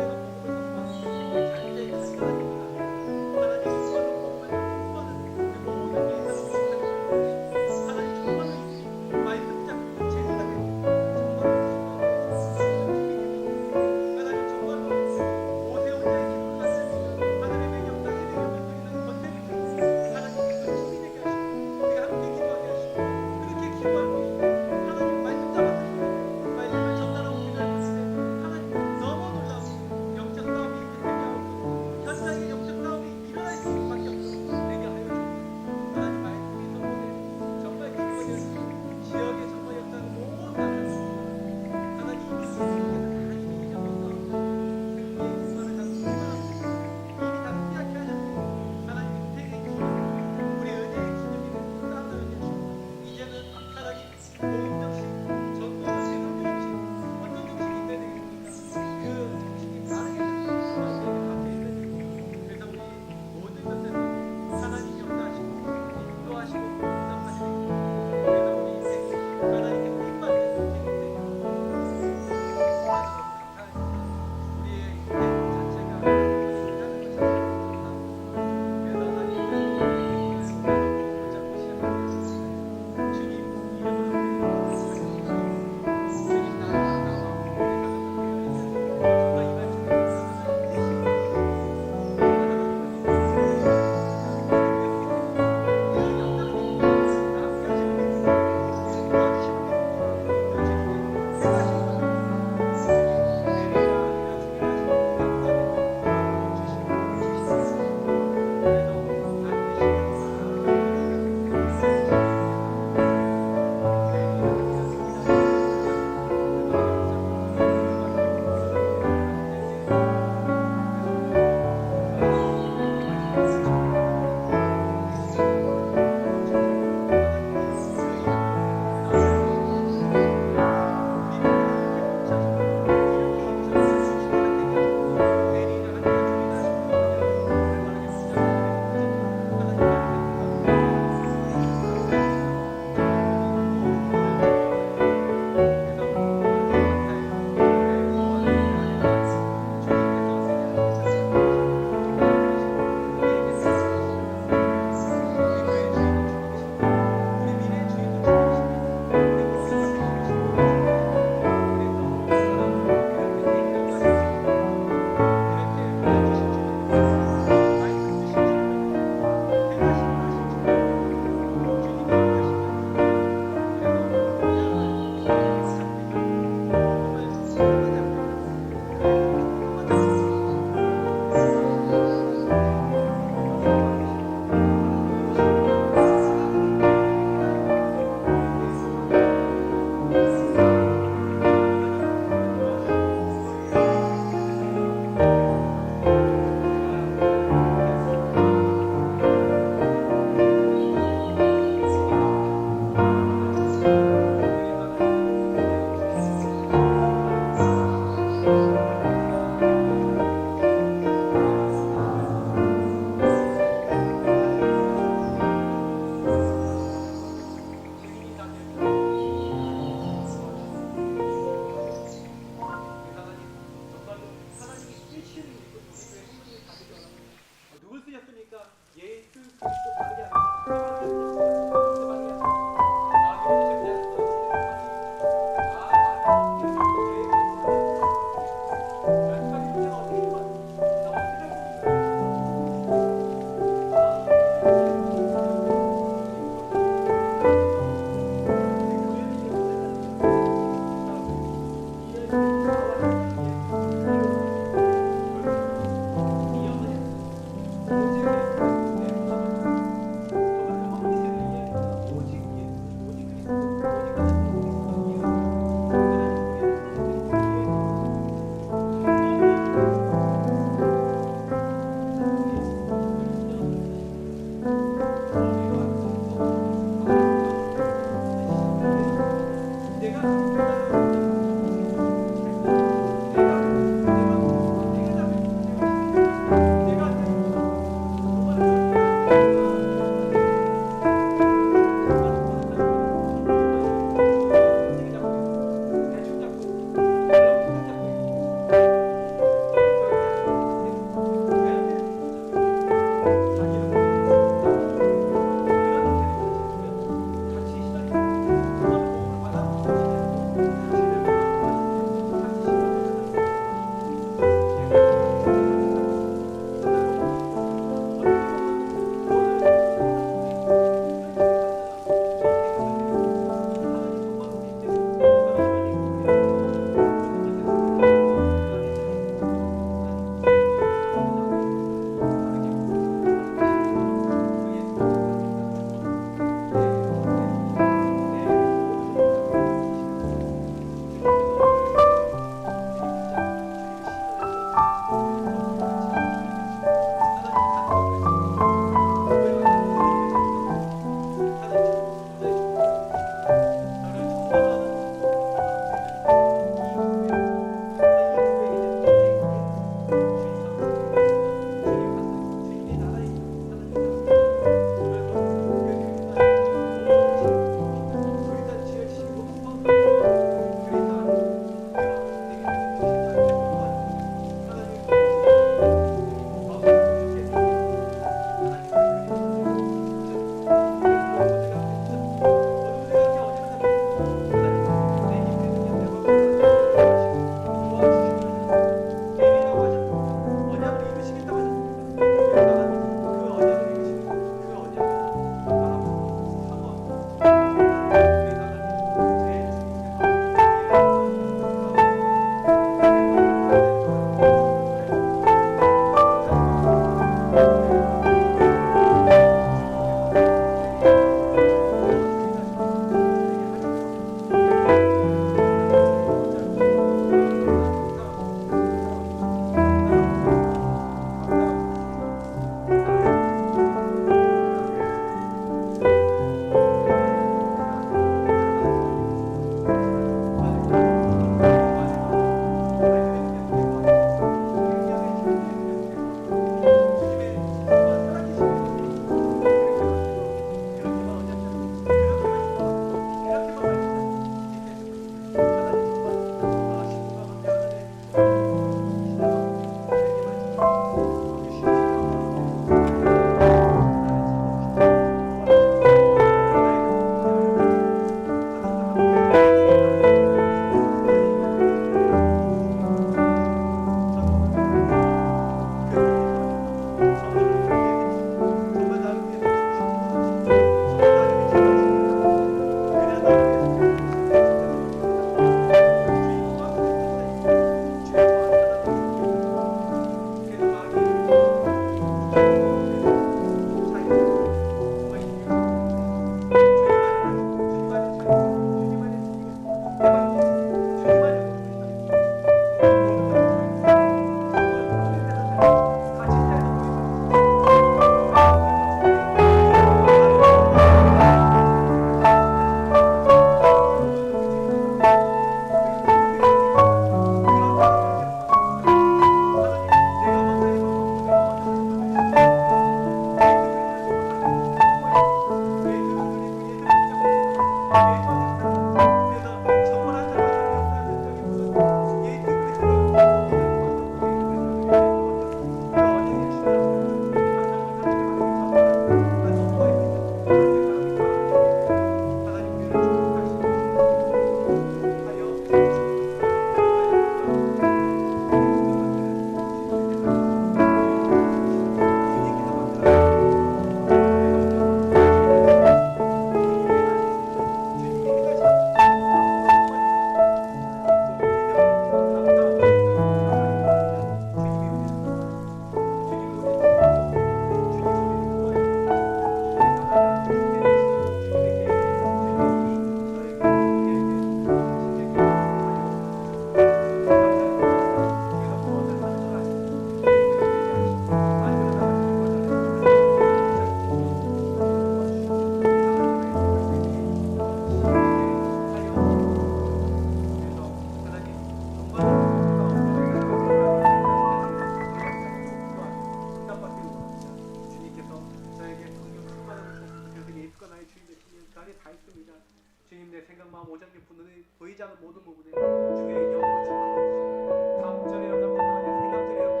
주님 내 생각 마음 오장님 분노에 보이지 않는 모든 부분에 주의 영으로 충만하시고 감절의 영감들 안에 생각들의 영감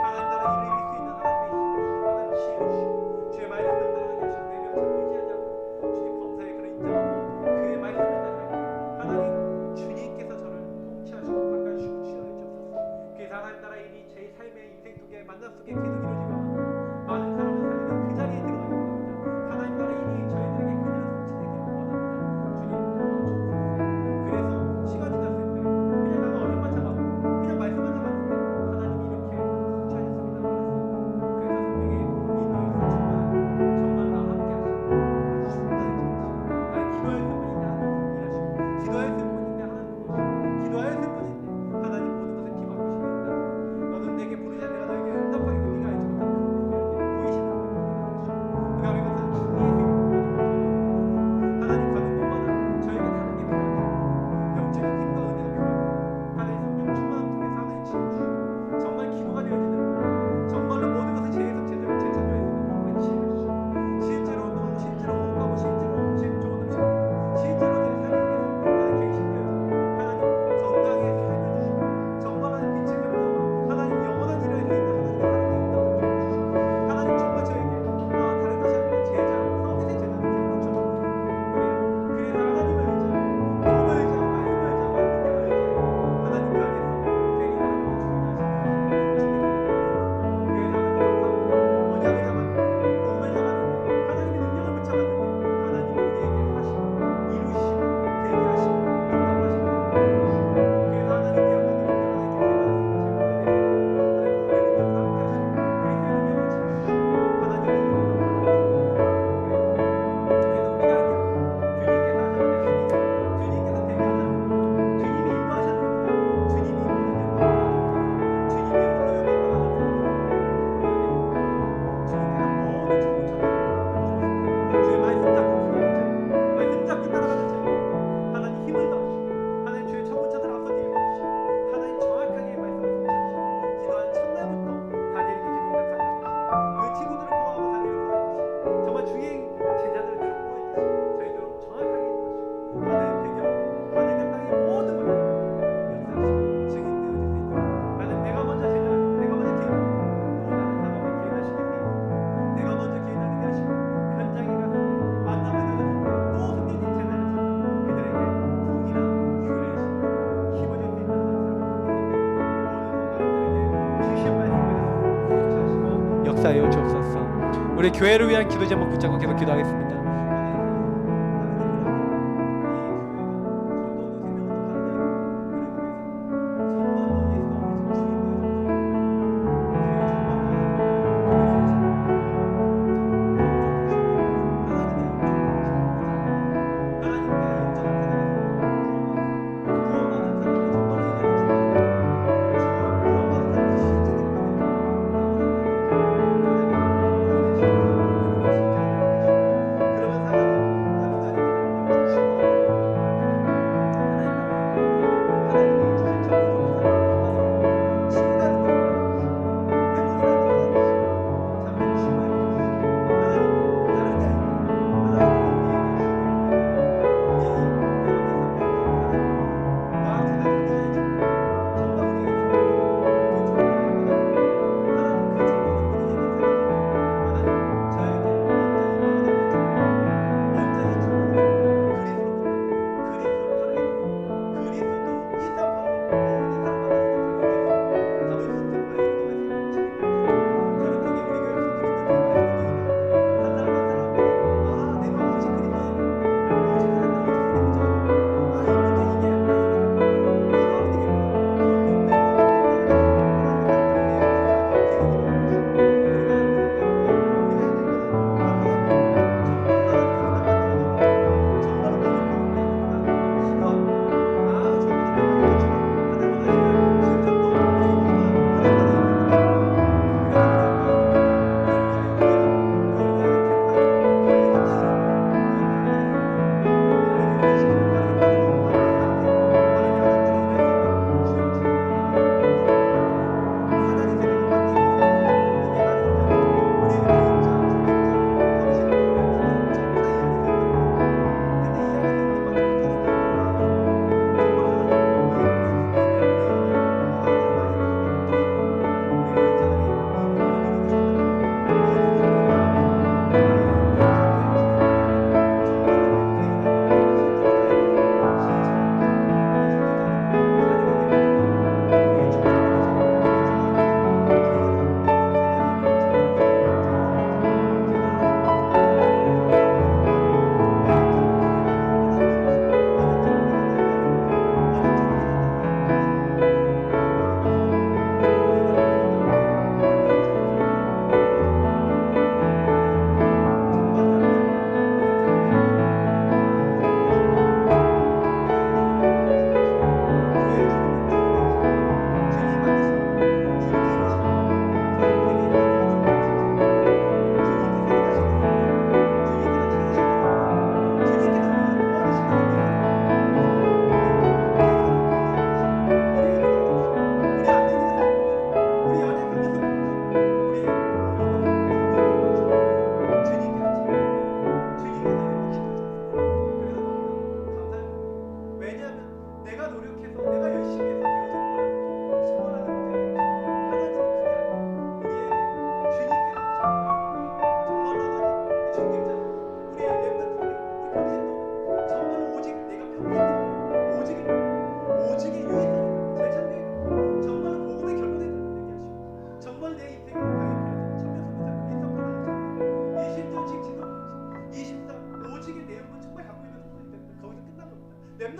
하나님 나라 일을 이룰 수 있는 하나님의 힘 하나님 지혜를 주시고 주의 말씀을 따라가게 하시고 내 명철을 의지하지 않고 주님 범사에 그런 인정하고 그의 말씀을 따라가게 하나님 주님께서 저를 통치하시고 바꿔주시고 치료해 주옵소서. 그래서 하나님 나라 일이 제 삶의 인생 속에 만남 속에 계속 이루어지고 많은 사람을 살리는 그 자리에 들어가기 원합니다. 하나님 나라 일이 저희들에게 그대로 성취되기를 원합니다. 주님 도와주옵소서. 그래서 시간이 지났을 때 그냥 나가 얼굴만 잡았고 그냥 말씀만 잡았는데 하나님이 이렇게 성취하셨습니다 말했습니다. 그래서 성령의 인도에서 정말 나와 함께 하시고 충만히 찾으시고 난 기도했을 뿐인데 하나님 일하시고 기도했을 뿐인데 하나님 보시고 기도했을 뿐인데 하나님 모든 것을 뒤바꾸시고 있다. 너는 내게 부르자 내가 너에게 응답하겠고 네가 알지 못한 그 보이시는 하나님 그가 이것은 주의 하나님 가는 곳마다 저에게 다른 게 필요합니다. 영적인 힘과 은혜가 필요합니다. 하나님 성령 충만함 통해서 하나님 지어주시고 정말 기도가 되어지는 정말로 모든 것을 제에서 제대로 제천조에 있는 몸에 지혜를 주시고 실제로 운동하고 실제로 호흡하고 실제로 좋은 음식 먹고 실제로 내 삶 속에서 하나님 갱신되어지고 하나님 건강의 삶을 주시고 정말 하나님 빛의 그림자와 하나님 영원한 일을 할 수 있는 하나님의 응답을 주시고 하나님 정말 저에게 다른 것이 아니라 제자 서밋의 제자를 붙여주시고 그래서 하나님을 의지하고 도움을 의지하고 말씀을 의지하고 능력을 의지하고 하나님 그 안에서 대리 하나님과 주님의 하시는 것을 그래서 하나님 감사합니다. 언약을 잡았는데 도움을 잡았는데 하나님의 능력을 붙잡았는데 하나님이 우리에게 하시고 이루시고 대리하시고 응답하시고 그래서 하나님께 영광 드립니다. 하나님 힘을 더하시고 하나님 주의 천문천사를 앞서 일궈주시고 하나님 정확하게 말씀을 성취하시고 기도한 첫날부터 다니엘에게 기도응답 가져주시고 그 친구들을 구하고 다니엘을 구해주시고 정말 주의 제자들을 다 구해주시고 저희도 정확하게 인도하시고 하나님 배경 하나님의 땅의 모든 걸 역사하시고 증인되어질 수 있도록 하나님 내가 먼저 제자하고 내가 먼저 기도하고 또 다른 사람을 기회하시게 되고 내가 먼저 기회하게 하시고 현장에 가서 만남을 가졌을 때또 숨겨진 제자를 찾고 그들에게 동일한 기회를 하시고 힘을 줄 수 있는 모든 성도님들에게 주신 말씀을 성취하시고 역사하여 주옵소서. 우리 교회를 위한 기도 제목 붙잡고 계속 기도하겠습니다. 그런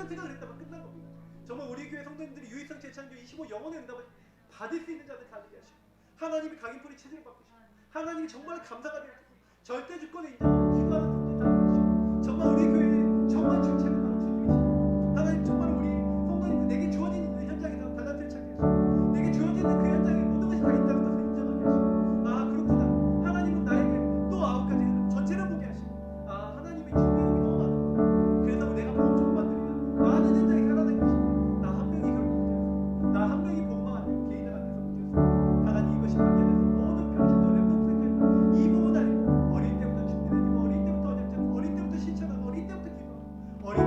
100%가 그랬다면 끝난 겁니다. 정말 우리 교회 성도님들이 유일성 재창조 25 영혼의 응답을 받을 수 있는 자들 다 되게 하시고 하나님이 각인포리 체질을 바꾸시고 하나님이 정말 감사가 되어서 절대 주권을 인정하고 기도하는 분들 다 되시고 정말 우리 교회에 정말 주체를 받는 주님이시고 하나님 정말 우리 성도님들 내게 주어진 있는 현장에서 달란트를 찾게 하시고 내게 주어진 있는 그 현장에 모든 것이 다 있다는 것을 인정하게 하시고 아 그렇구나 하나님은 나에게 또 9가지 전체를 보게 하시고 아 하나님의 준비력이 너무 많아 그래서 내가 복음 전반들이야 많은 현장에 살아낸 것인데 나 한 명이 결국 문제였어 나 한 명이 복음만 안 되고 개인을 안 돼서 문제였어 하나님 이것이 관계돼서 모든 병신도 랩동생들 이 부분 안에 어릴 때부터 준비되고 어릴 때부터 어릴 때부터 신청하고 어릴 때부터 기도하고 어릴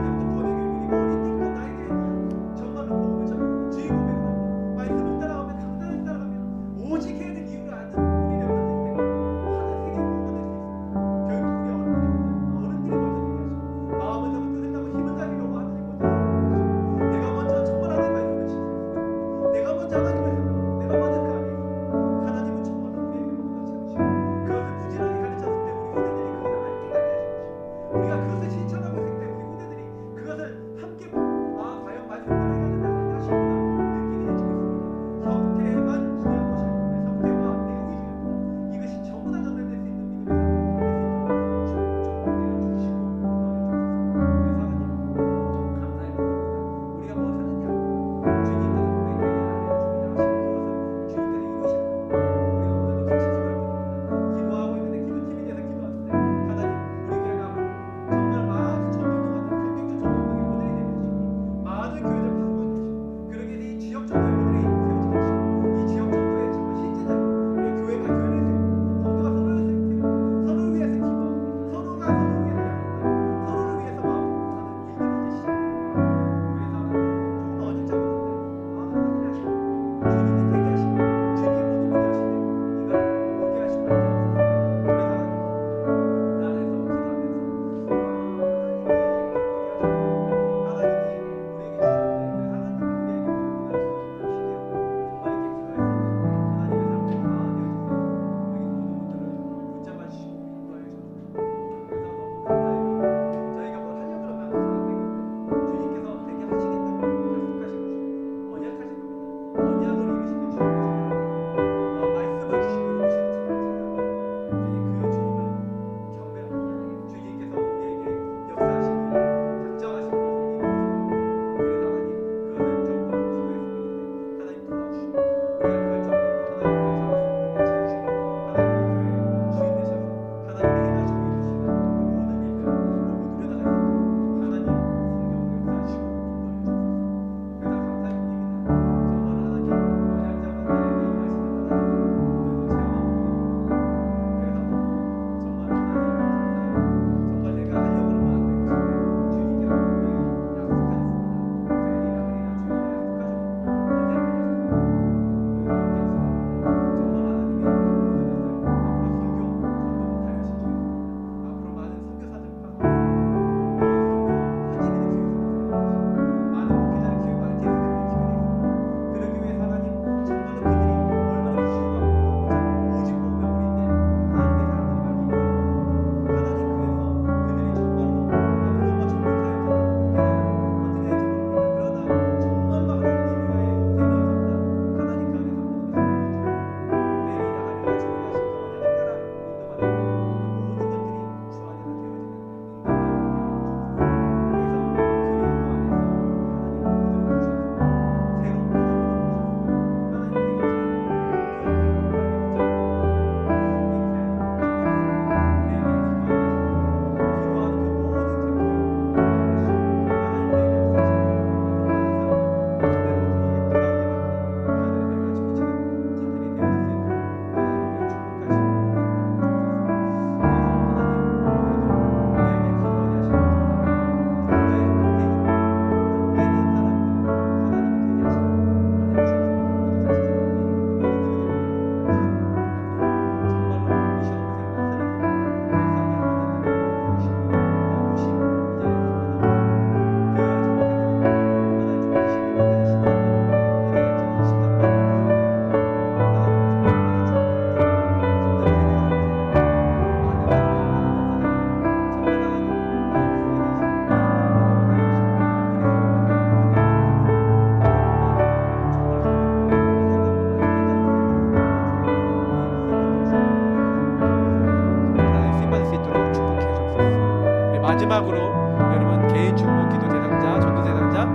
마지막으로 여러분 개인 중보 기도 대상자, 전도 대상자,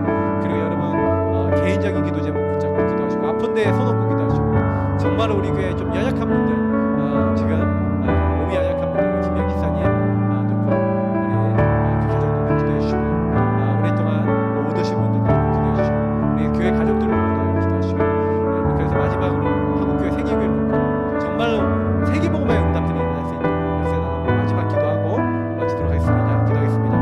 그리고 여러분 개인적인 기도 제목 붙잡고 기도하시고 아픈 데에 손 얹고 기도하시고 정말로 우리 교회 좀 연약한 분들 지금 몸이 연약한 분들 우리 김영 기사님 놓고 우리 그 가정 놓고 기도해 주시고 오랫동안 못 오신 분들 놓고 기도해 주시고 우리 교회 가족들 놓고 기도하시고 여러분 그래서 마지막으로 한국교회 세계교회를 놓고 정말로 세계복음의 응답들이 일어날 수 있는 역사에 나가고 마지막 기도하고 마치도록 하겠습니다. 기도하겠습니다.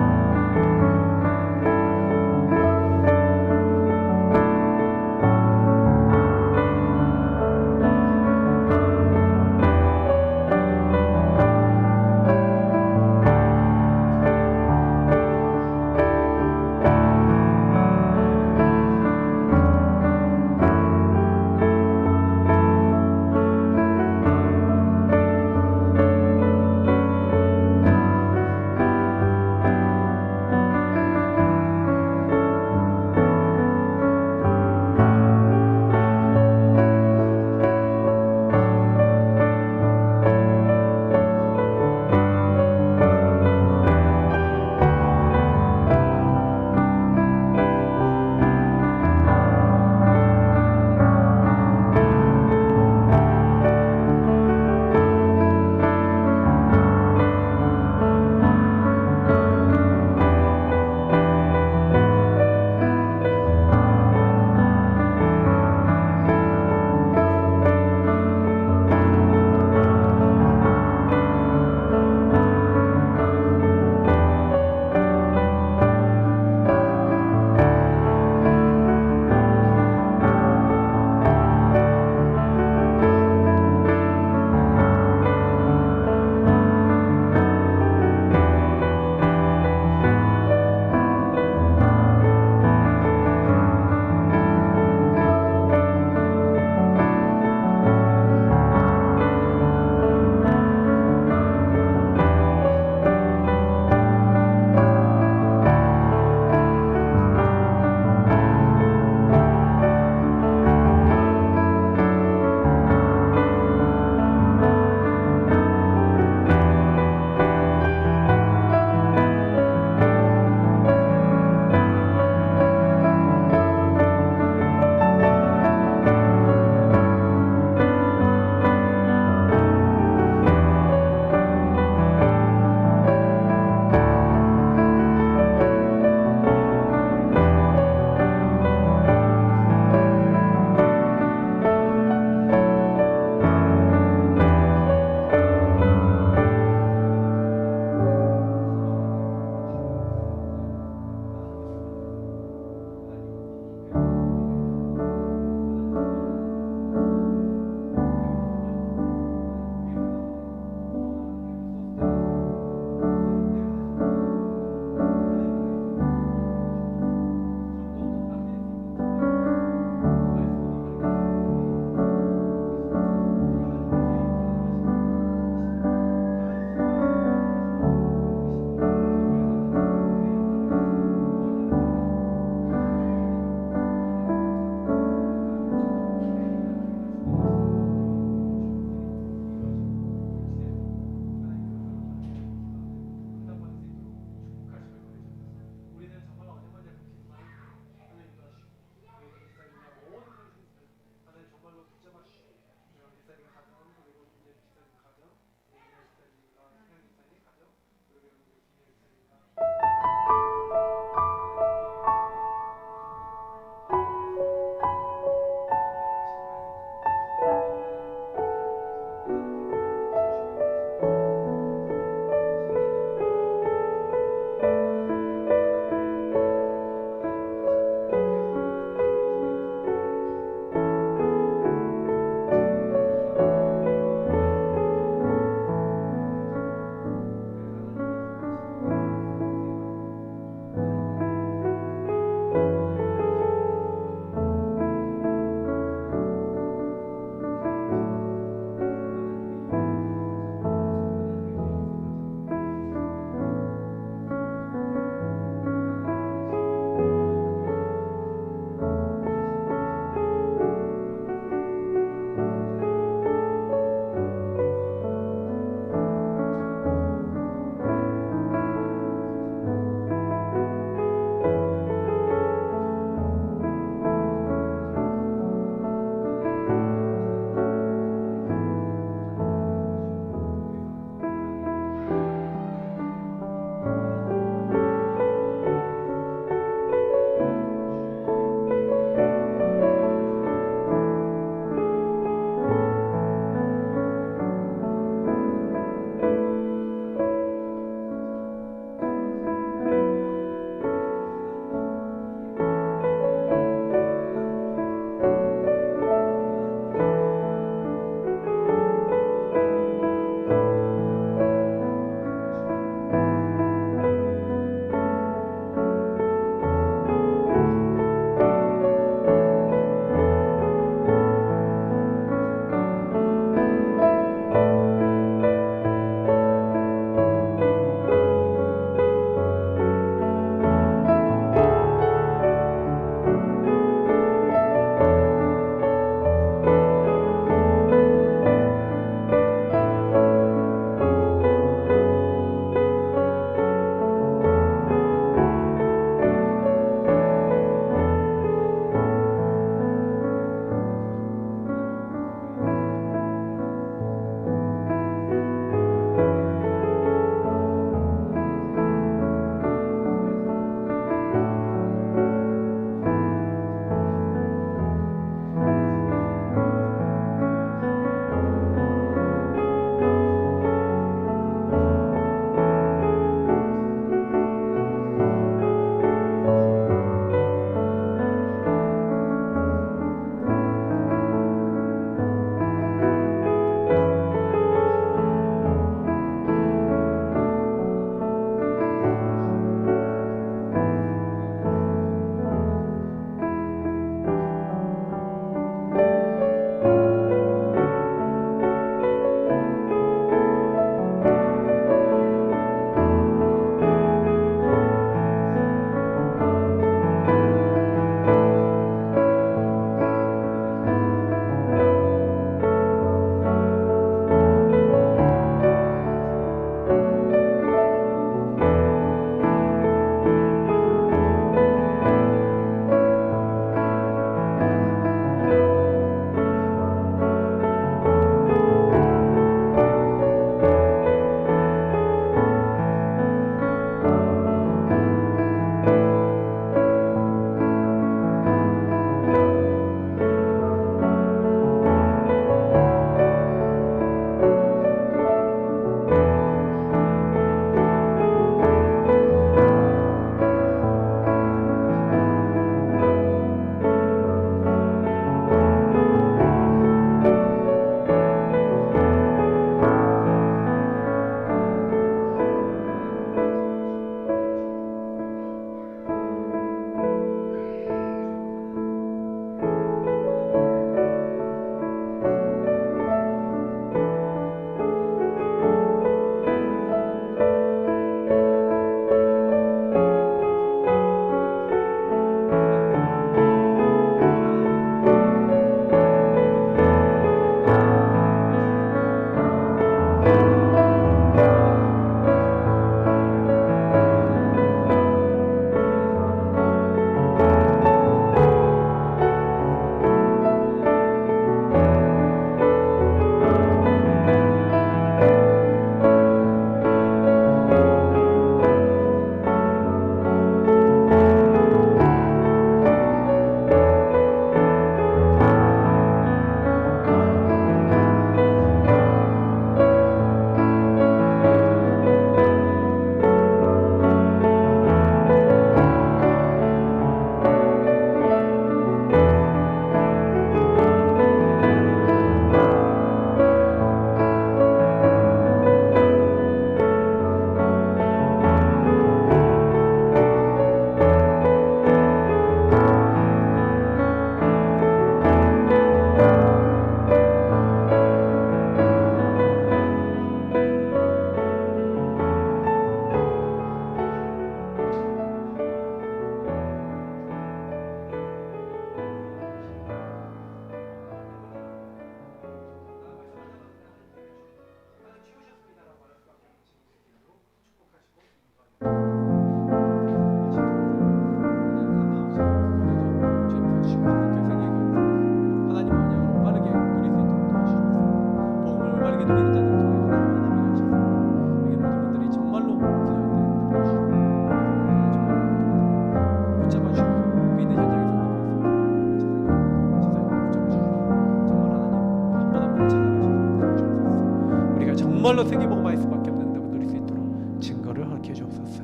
정말로 세계복음화일 수밖에 없는다고 누릴 수 있도록 증거를 허락해 주옵소서.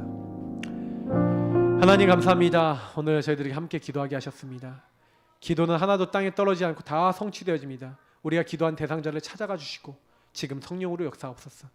하나님 감사합니다. 오늘 저희들이 함께 기도하게 하셨습니다. 기도는 하나도 땅에 떨어지지 않고 다 성취되어집니다. 우리가 기도한 대상자를 찾아가 주시고 지금 성령으로 역사하옵소서.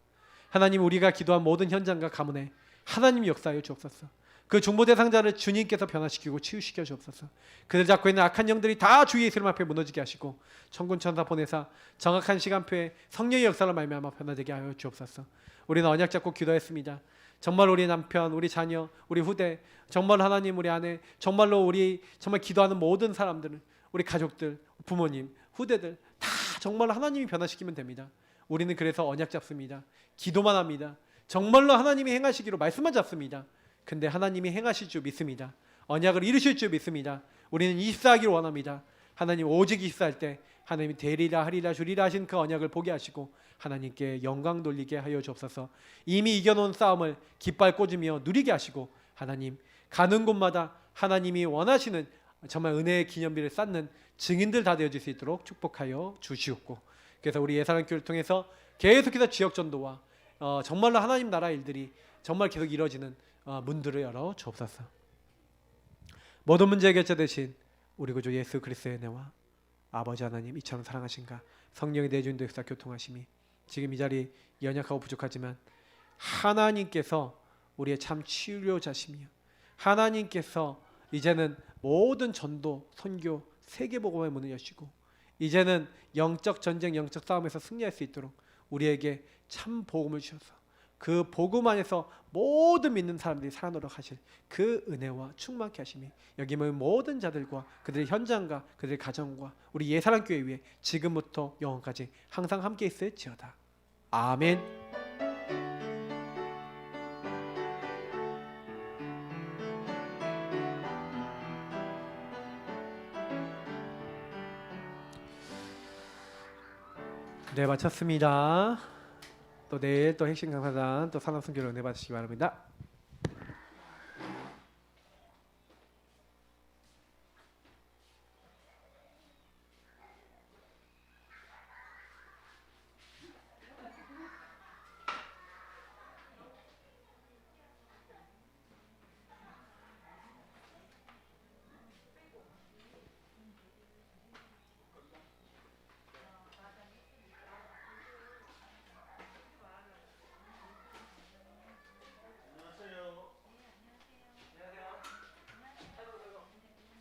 하나님, 우리가 기도한 모든 현장과 가문에 하나님이 역사하여 주옵소서. 그 중보 대상자를 주님께서 변화시키고 치유시켜 주옵소서. 그들 잡고 있는 악한 영들이 다 주 예수님 앞에 무너지게 하시고 천군 천사 보내사 정확한 시간표에 성령의 역사를 말미암아 변화되게 하여 주옵소서. 우리는 언약 잡고 기도했습니다. 정말 우리 남편, 우리 자녀, 우리 후대, 정말 하나님, 우리 아내, 정말로 우리 정말 기도하는 모든 사람들은, 우리 가족들, 부모님, 후대들 다 정말로 하나님이 변화시키면 됩니다. 우리는 그래서 언약 잡습니다. 기도만 합니다. 정말로 하나님이 행하시기로 말씀만 잡습니다. 근데 하나님이 행하실 줄 믿습니다. 언약을 이루실 줄 믿습니다. 우리는 입사하기를 원합니다. 하나님, 오직 입사할 때 하나님이 되리라 하리라 주리라 하신 그 언약을 보게 하시고 하나님께 영광 돌리게 하여 주옵소서. 이미 이겨놓은 싸움을 깃발 꽂으며 누리게 하시고 하나님, 가는 곳마다 하나님이 원하시는 정말 은혜의 기념비를 쌓는 증인들 다 되어질 수 있도록 축복하여 주시옵고, 그래서 우리 예사랑교회를 통해서 계속해서 지역전도와 정말로 하나님 나라 일들이 정말 계속 이루어지는 문들을 열어 주옵소서. 모든 문제 해결자 되신 우리 구주 예수 그리스도의 은혜와 아버지 하나님 이처럼 사랑하신가 성령의 내주인도 역사 교통하심이 지금 이 자리 연약하고 부족하지만 하나님께서 우리의 참 치료자시며 하나님께서 이제는 모든 전도, 선교, 세계복음의 문을 여시고 이제는 영적 전쟁, 영적 싸움에서 승리할 수 있도록 우리에게 참 복음을 주셔서 그 복음 안에서 모든 믿는 사람들이 살아노력 하실 그 은혜와 충만케 하심이 여기 모인 모든 자들과 그들의 현장과 그들의 가정과 우리 예사랑교회 위에 지금부터 영원까지 항상 함께 있을지어다. 아멘. 네, 마쳤습니다. 또 내일 또 핵심 강사단 또 산업선교를 은혜 받으시기 바랍니다.